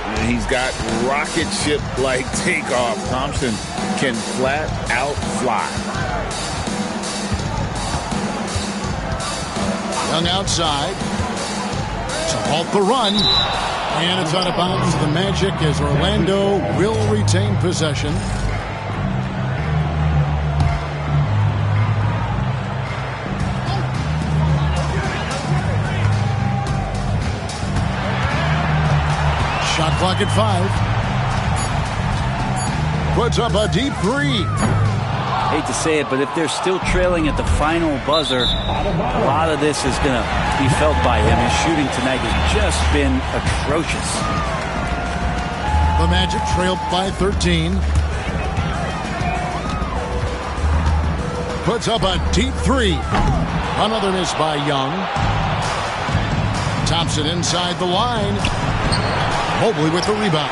And he's got rocket ship-like takeoff. Thompson can flat out fly. Young outside. To halt the run. And it's out of bounds to the Magic as Orlando will retain possession. Shot clock at 5. Puts up a deep 3. Hate to say it, but if they're still trailing at the final buzzer, a lot of this is going to be felt by him. His shooting tonight has just been atrocious. The Magic trailed by 13. Puts up a deep 3. Another miss by Young. Thompson inside the line. Mobley with the rebound.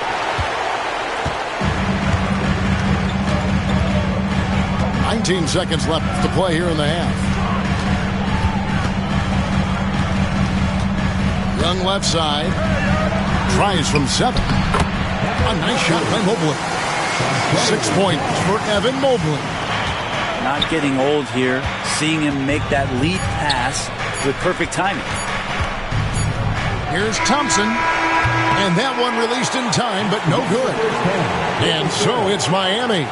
"19 seconds left to play here in the half. Young left side. Tries from 7. A nice shot by Mobley. 6 points for Evan Mobley. Not getting old here. Seeing him make that lead pass with perfect timing. Here's Thompson. And that one released in time, but no good. And so it's Miami.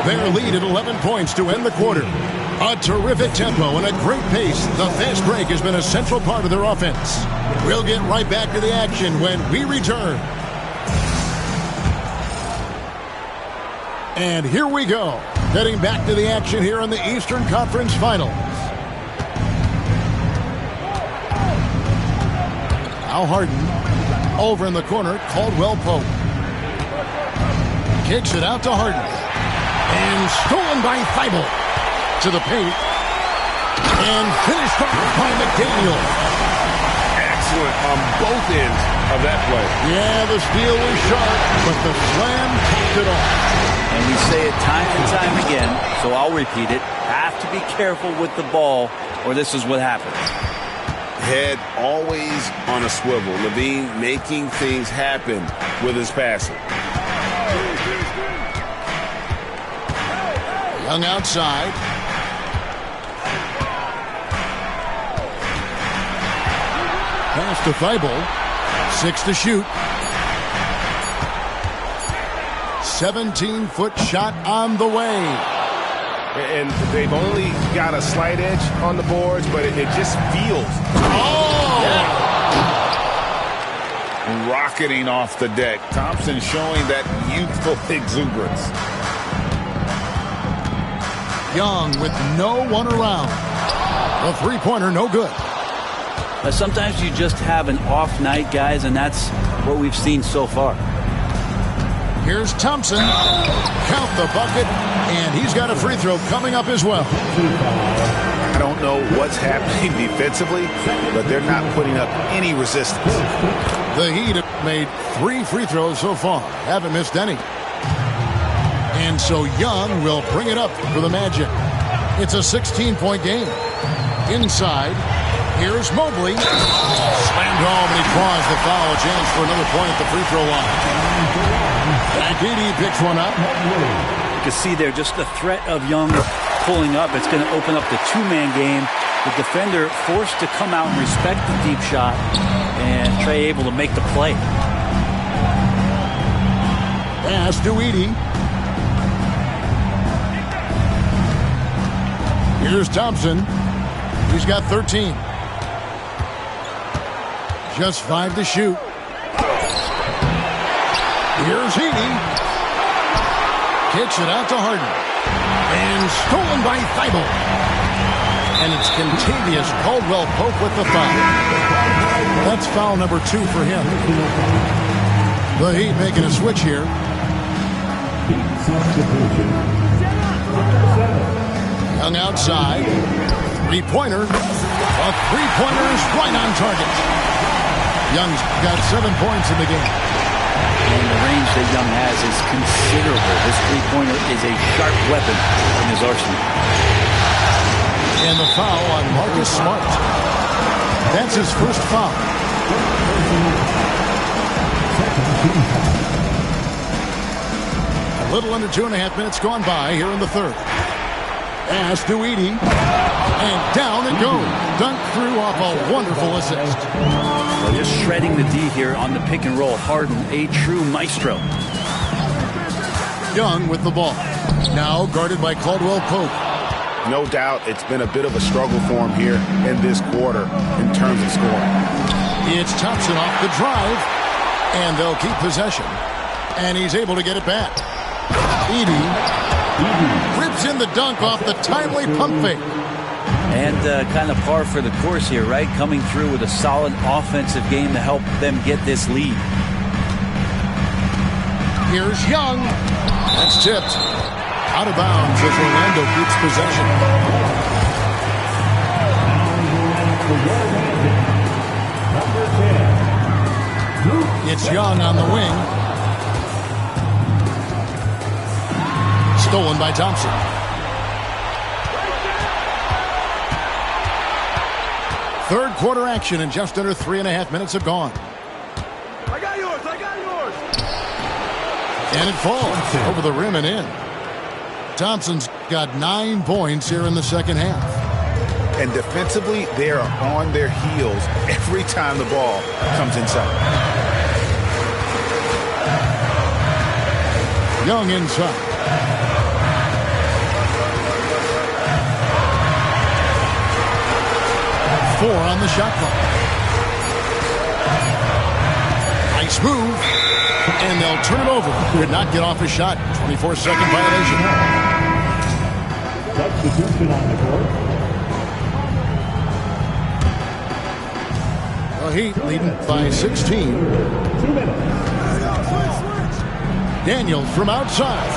Their lead at 11 points to end the quarter. A terrific tempo and a great pace. The fast break has been a central part of their offense. We'll get right back to the action when we return. And here we go. Heading back to the action here in the Eastern Conference Finals. Now Harden. Over in the corner, Caldwell Pope. Kicks it out to Harden. And stolen by Thibault. To the paint. And finished off by McDaniel. Excellent on both ends of that play. Yeah, the steal was sharp, but the slam topped it off. And we say it time and time again, so I'll repeat it. Have to be careful with the ball, or this is what happens. Head always on a swivel. Levine making things happen with his passing. Young outside. Pass to Thibault. 6 to shoot. 17-foot shot on the way. And they've only got a slight edge on the boards, but it just feels. Oh! Yeah. Rocketing off the deck. Thompson showing that youthful exuberance. Young with no one around. The three-pointer no good. Sometimes you just have an off night, guys, and that's what we've seen so far. Here's Thompson. Count the bucket, and he's got a free throw coming up as well. I don't know what's happening defensively, but they're not putting up any resistance. The Heat have made 3 free throws so far. Haven't missed any. And so Young will bring it up for the Magic. It's a 16-point game. Inside. Here's Mobley. Slammed home, and he draws the foul. A chance for another point at the free throw line. Edie picks one up. You can see there just the threat of Young pulling up. It's going to open up the two-man game. The defender forced to come out and respect the deep shot, and Trey able to make the play. Pass to Edie. Here's Thompson. He's got 13. Just 5 to shoot. Here's Heaney. Kicks it out to Harden. And stolen by Thibault. And it's Contavious Caldwell-Pope with the foul. That's foul number 2 for him. The Heat making a switch here. Young outside. Three-pointer. A three-pointer is right on target. Young's got 7 points in the game. And the range that Young has is considerable. This three-pointer is a sharp weapon in his arsenal. And the foul on Marcus Smart. That's his first foul. A little under 2.5 minutes gone by here in the third. Pass to Edie. And down it goes. Dunk through off a wonderful assist. Well, just shredding the D here on the pick and roll. Harden, a true maestro. Young with the ball. Now guarded by Caldwell-Pope. No doubt it's been a bit of a struggle for him here in this quarter in terms of scoring. It's Thompson off the drive. And they'll keep possession. And he's able to get it back. Edie rips in the dunk off the timely pump fake. And kind of par for the course here, right? Coming through with a solid offensive game to help them get this lead. Here's Young. That's tipped. Out of bounds as Orlando keeps possession. It's Young on the wing. Stolen by Thompson. Third quarter action, and just under 3.5 minutes have gone. I got yours. And it falls over the rim and in. Thompson's got 9 points here in the second half. And defensively, they are on their heels every time the ball comes inside. Young inside. Four on the shot clock. Nice move. And they'll turn it over. Could not get off his shot. 24-second violation. Substitution on the court. The Heat leading by 16. 2 minutes. Daniels from outside.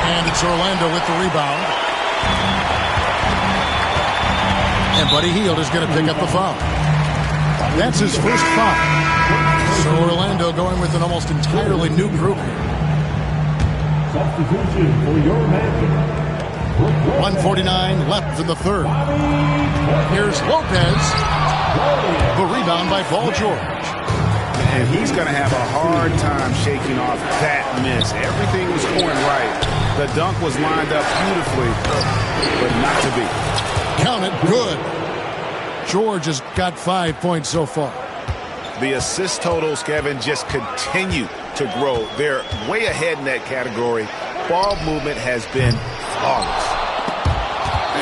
And it's Orlando with the rebound. And Buddy Hield is going to pick up the foul. That's his first foul. So Orlando going with an almost entirely new group. Substitution for your magic. 1:49 left in the third. Here's Lopez. The rebound by Paul George. And he's going to have a hard time shaking off that miss. Everything was going right. The dunk was lined up beautifully, but not to be. Count it, good. George has got 5 points so far. The assist totals, Kevin, just continue to grow. They're way ahead in that category. Ball movement has been flawless.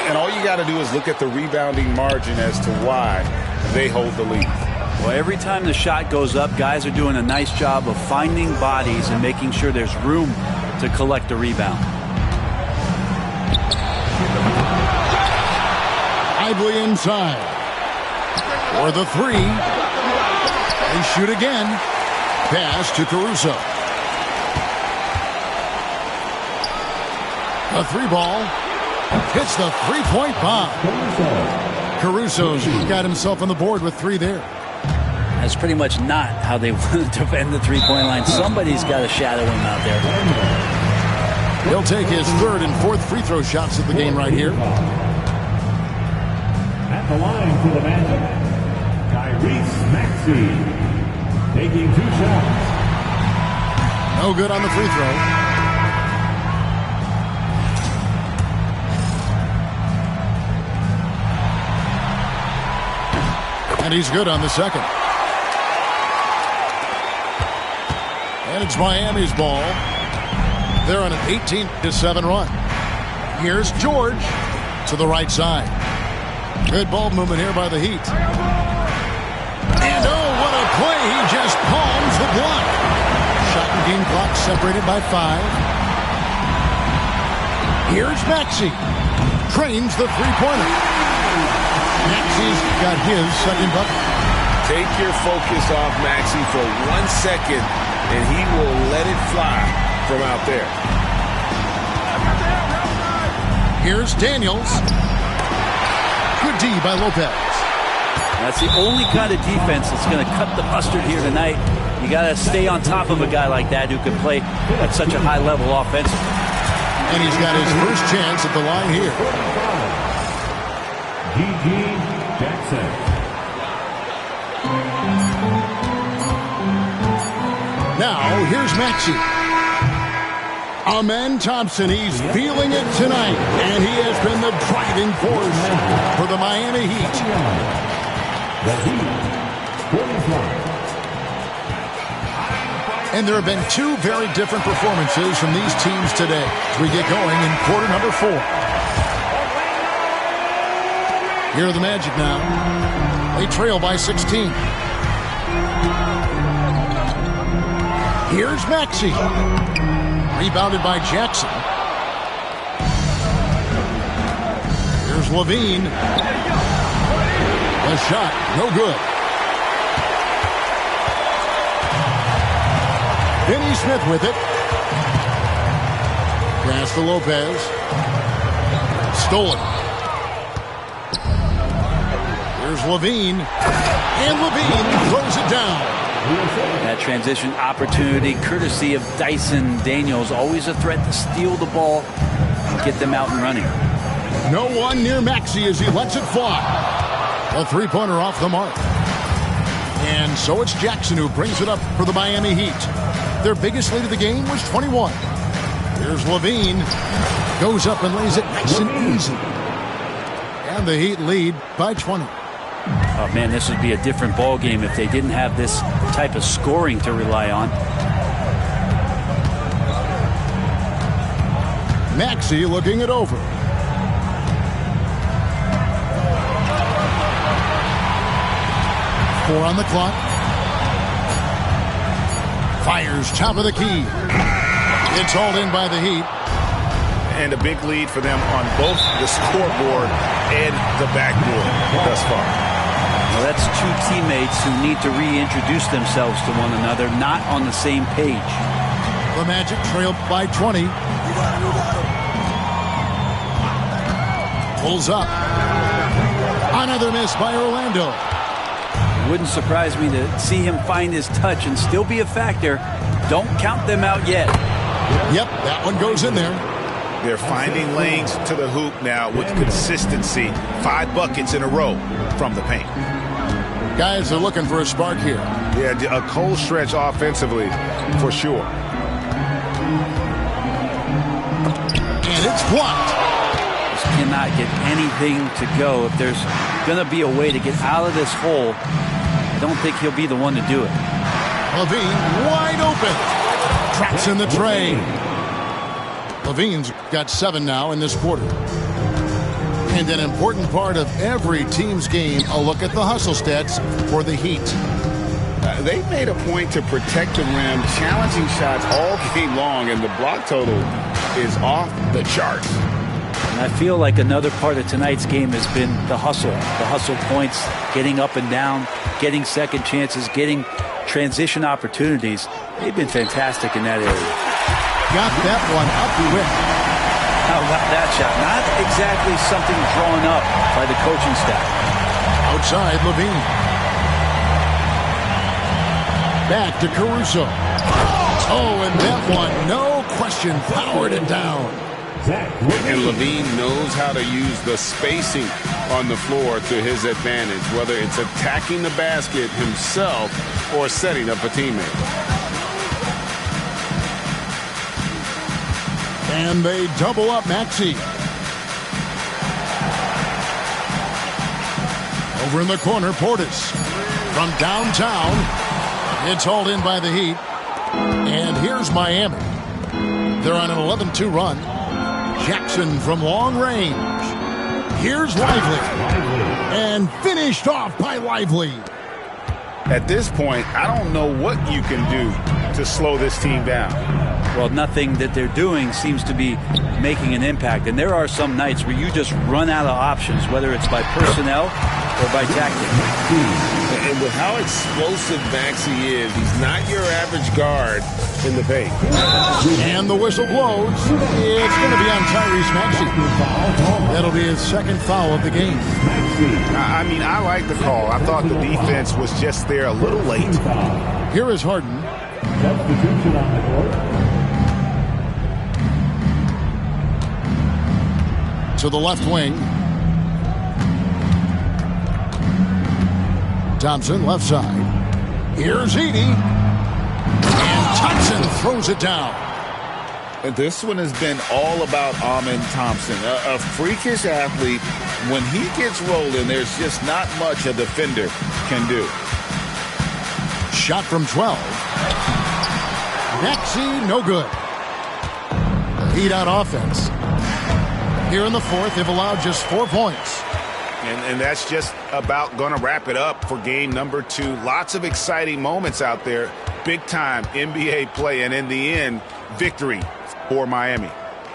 And all you got to do is look at the rebounding margin as to why they hold the lead. Well, every time the shot goes up, guys are doing a nice job of finding bodies and making sure there's room to collect the rebound. Ibley inside. For the three. They shoot again. Pass to Caruso. A three ball. Hits the three-point bomb. Caruso's got himself on the board with 3 there. That's pretty much not how they want to defend the three-point line. Somebody's got to shadow him out there. He'll take his 3rd and 4th free throw shots of the game right here. the line for the Magic, Tyrese Maxey, taking 2 shots. No good on the free throw. And he's good on the second. And it's Miami's ball. They're on an 18-7 run. Here's George to the right side. Good ball movement here by the Heat. And oh, what a play. He just palms the block. Shot and game clock separated by 5. Here's Maxey. Trains the three-pointer. Maxey's got his second bucket. Take your focus off Maxey for 1 second, and he will let it fly from out there. Here's Daniels. Good D by Lopez. That's the only kind of defense that's going to cut the mustard here tonight. You got to stay on top of a guy like that who can play at such a high level offensively. And he's got his first chance at the line here. G.G. Jackson. Now, here's Maxey. Amen Thompson, he's feeling it tonight, and he has been the driving force for the Miami Heat. The Heat, 45. And there have been 2 very different performances from these teams today as we get going in quarter number 4. Here are the Magic now. They trail by 16. Here's Maxey. Rebounded by Jackson. Here's Levine. A shot, no good. Finney Smith with it. Pass to Lopez. Stolen. Here's Levine. And Levine throws it down. That transition opportunity, courtesy of Dyson Daniels, always a threat to steal the ball and get them out and running. No one near Maxey as he lets it fly. A three-pointer off the mark. And so it's Jackson who brings it up for the Miami Heat. Their biggest lead of the game was 21. Here's Levine. Goes up and lays it nice and easy. And the Heat lead by 20. Oh, man, this would be a different ball game if they didn't have this type of scoring to rely on. Maxey looking it over. Four on the clock. Fires top of the key. It's hauled in by the Heat. And a big lead for them on both the scoreboard and the backboard thus far. Well, that's 2 teammates who need to reintroduce themselves to one another, not on the same page. The Magic trail by 20. Pulls up. Another miss by Orlando. Wouldn't surprise me to see him find his touch and still be a factor. Don't count them out yet. Yep, that one goes in there. They're finding lanes to the hoop now with consistency. 5 buckets in a row from the paint. Guys are looking for a spark here. Yeah, a cold stretch offensively for sure. And it's blocked. Just cannot get anything to go. If there's going to be a way to get out of this hole, I don't think he'll be the one to do it. Levine wide open. Traps in the tray. Levine's got 7 now in this quarter. And an important part of every team's game, a look at the hustle stats for the Heat. They made a point to protect the rim, challenging shots all game long, and the block total is off the charts. And I feel like another part of tonight's game has been the hustle points, getting up and down, getting second chances, getting transition opportunities. They've been fantastic in that area. Got that one up quick. How about that shot? Not exactly something drawn up by the coaching staff. Outside Levine. Back to Caruso. Oh, and that one, no question, powered it down. And Levine knows how to use the spacing on the floor to his advantage, whether it's attacking the basket himself or setting up a teammate. And they double up Maxey. Over in the corner, Portis. From downtown, it's hauled in by the Heat. And here's Miami. They're on an 11-2 run. Jackson from long range. Here's Lively. And finished off by Lively. At this point, I don't know what you can do to slow this team down. Well, nothing that they're doing seems to be making an impact. And there are some nights where you just run out of options, whether it's by personnel or by tactics. And with how explosive Maxey is, he's not your average guard in the paint. And the whistle blows. It's going to be on Tyrese Maxey. That'll be his second foul of the game. I mean, I like the call. I thought the defense was just there a little late. Here is Harden. Substitution on the court. To the left wing. Thompson, left side. Here's Edey. And Thompson throws it down. And this one has been all about Amen Thompson, a freakish athlete. When he gets rolling, there's just not much a defender can do. Shot from 12. Maxey, no good. Heat out offense. Here in the fourth, they've allowed just 4 points. And that's just about going to wrap it up for game number 2. Lots of exciting moments out there. Big-time NBA play, and in the end, victory for Miami.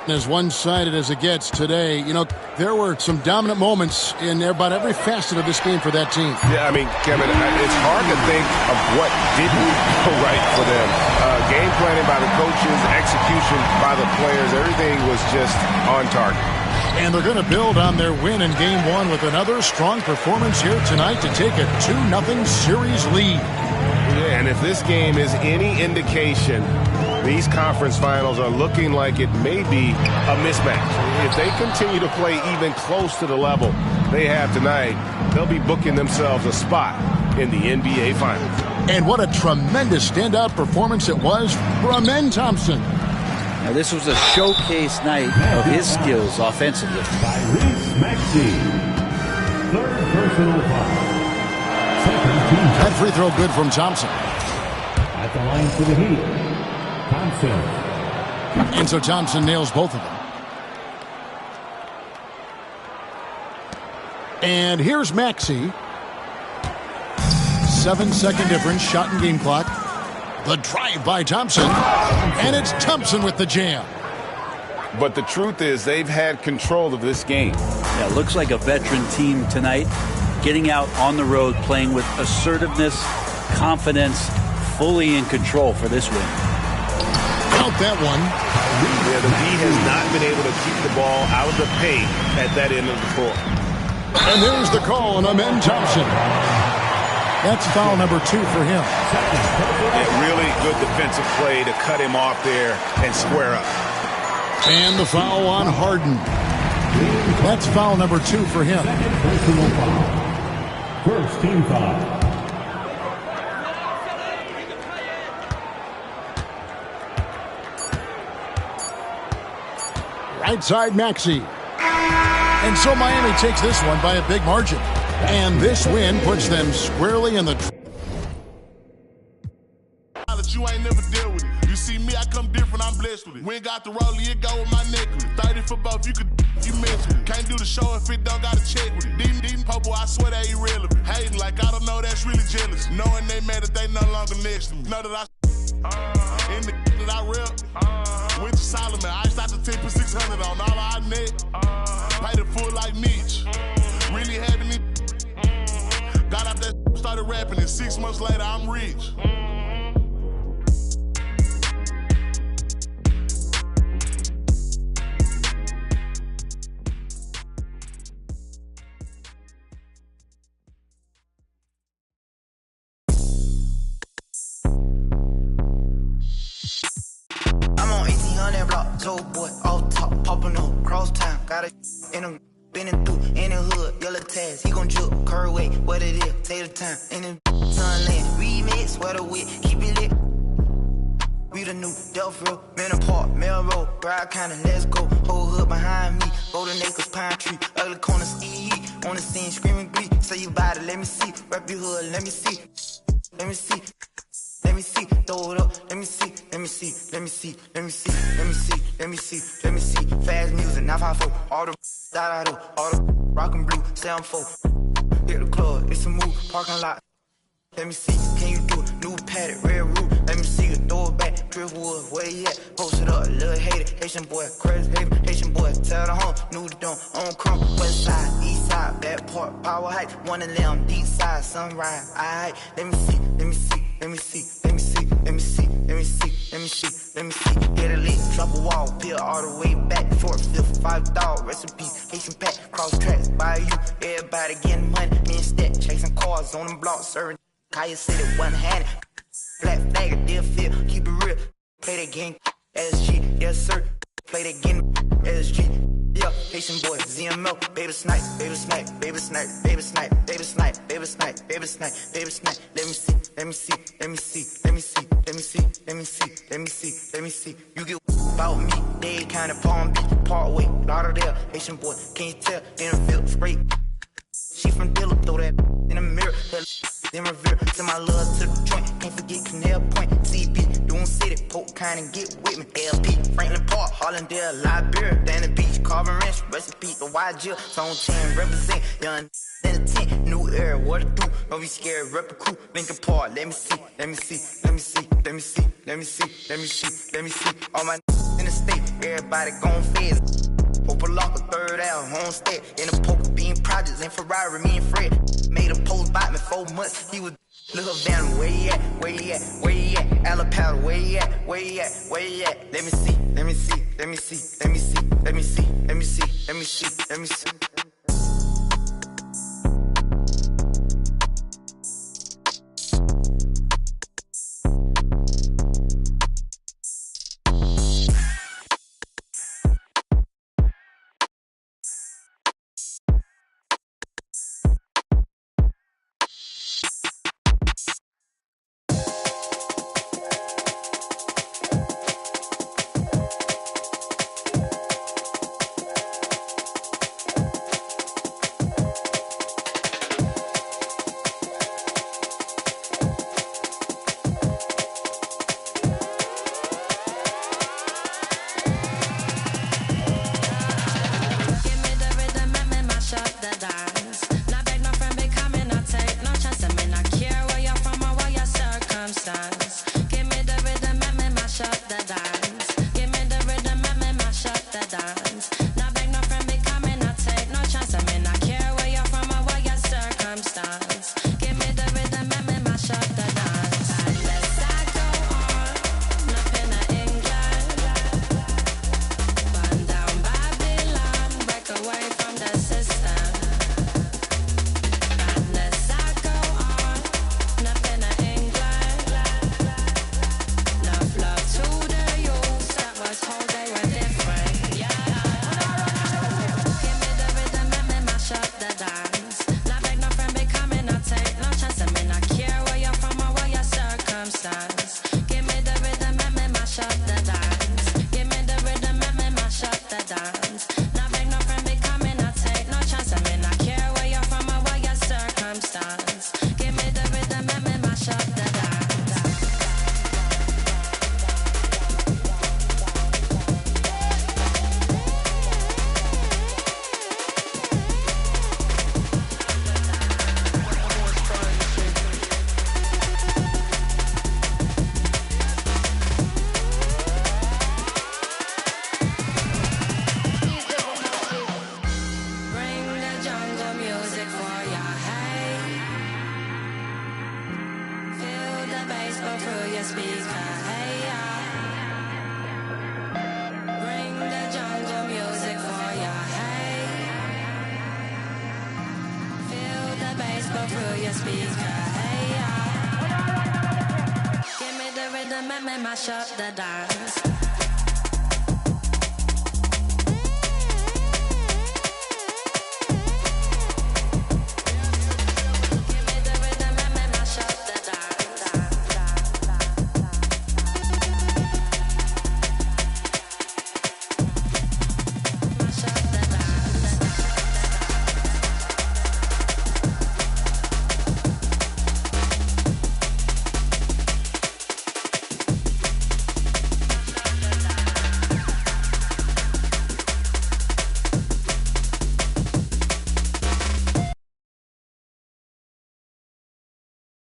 As one-sided as it gets today, you know, there were some dominant moments in about every facet of this game for that team. Yeah, I mean, Kevin, it's hard to think of what didn't go right for them. Game planning by the coaches, execution by the players, everything was just on target. And they're going to build on their win in Game 1 with another strong performance here tonight to take a 2-0 series lead. Yeah, and if this game is any indication, these conference finals are looking like it may be a mismatch. If they continue to play even close to the level they have tonight, they'll be booking themselves a spot in the NBA Finals. And what a tremendous standout performance it was for Amen Thompson. Now, this was a showcase night of his skills offensively. Tyrese Maxey. Third personal foul. Second team. That free throw good from Thompson. At the line for the Heat, Thompson. And so Thompson nails both of them. And here's Maxey. 7-second difference, shot and game clock. The drive by Thompson. And it's Thompson with the jam. But the truth is they've had control of this game. Yeah, looks like a veteran team tonight. Getting out on the road, playing with assertiveness, confidence, fully in control for this win. Count that one. Yeah, the D has not been able to keep the ball out of the paint at that end of the court. And there's the call on Amen Thompson. That's foul number 2 for him. Yeah, really good defensive play to cut him off there and square up. And the foul on Harden. That's foul number 2 for him. Personal foul. First team foul. Right side Maxey. And so Miami takes this one by a big margin. And this win puts them squarely in the... You ain't never dealt with it. You see me, I come different, I'm blessed with it. We ain't got the rollie, it go with my necklace. 30 for both, you could you mess with it. Can't do the show if it don't gotta check with it. Demon Popo, I swear they irrelevant. Hating like I don't know, that's really jealous. Knowing they mad that they no longer next to me. Know that I in the that I rep. Went to Solomon, I out the 10 for 600 on all our net. Paid it full like Mitch. Really having it. Got out that started rapping, and 6 months later I'm rich. Boy, off top, popping up, cross town, got it in them, been through any the hood, yellow tags, he gon' drip, curl way, what it is, take the time, in the sunland, remix, what a wit, keep it lit. We the new Delphro, Manor Park, Melrose, Broward County, let's go. Whole hood behind me, Golden Acres, Pine Tree, ugly corner ski. On the scene, screaming glee. Say you bout it, let me see. Rap your hood, let me see. Let me see. Let me see. Throw it up, let me see. Let me see. Let me see. Let me see. Let me see. Let me see. Let me see. Fast music, 954. All the da-da-do, all the rock and blue, 7-4. Hit the club, it's a move, parking lot. Let me see, can you do it? New paddock, red roof. Let me see you throw it back. Driftwood, where you at? Post it up, little hater. Haitian boy, crazy hater. Haitian boy, tell the home. New dome, on crumb. West side, east side, back part, power height. One of them, deep side, sunrise. Alright, let me see, let me see, let me see, let me see, let me see, let me see, let me see, let me see. Get a lick, drop a wall, peel all the way back. 4th, 5th, 5 dog, recipe. Haitian pack, cross tracks, by you. Everybody getting money. Me and Stat, chasing cars on them blocks, serving. Kaya said it one-handed. Black flag, a deal feel, keep it real. Play that game, SG, yes sir. Play that game, SG. Yeah, Haitian boy, ZML, baby snipe, baby snipe, baby snipe, baby snipe, baby snipe, baby snipe, baby snipe, baby snipe. Let me see, let me see, let me see, let me see, let me see, let me see, let me see, let me see. You get about me, they kind of Palm Beach, Parkway, Lauderdale, Haitian boy, can't you tell, in a field, spray. She from Dilla, throw that in the mirror, then revere. Send my love to the joint, can't forget Canal Point, CP, Dune City, Polk County, get with me, LP, Franklin Park, Hollandale, Liberia, Danny Beach, Carvin Ranch, recipe, the YG, Zone 10, represent, young in the 10, new era, what to do, don't be scared, rep a crew, Lincoln Park, let me see, let me see, let me see, let me see, let me see, let me see, let me see, all my in the state, everybody gon' fizz. Open lock a third out, homestead. In the poker bean projects in Ferrari, me and Fred. Made a post by me 4 months. He was little van, where he at? Where he at? Where he at? Alapata, where he at? Where he at? Where he at? Let me see, let me see, let me see, let me see, let me see, let me see, let me see, let me see. Give me the rhythm and mash up the dance.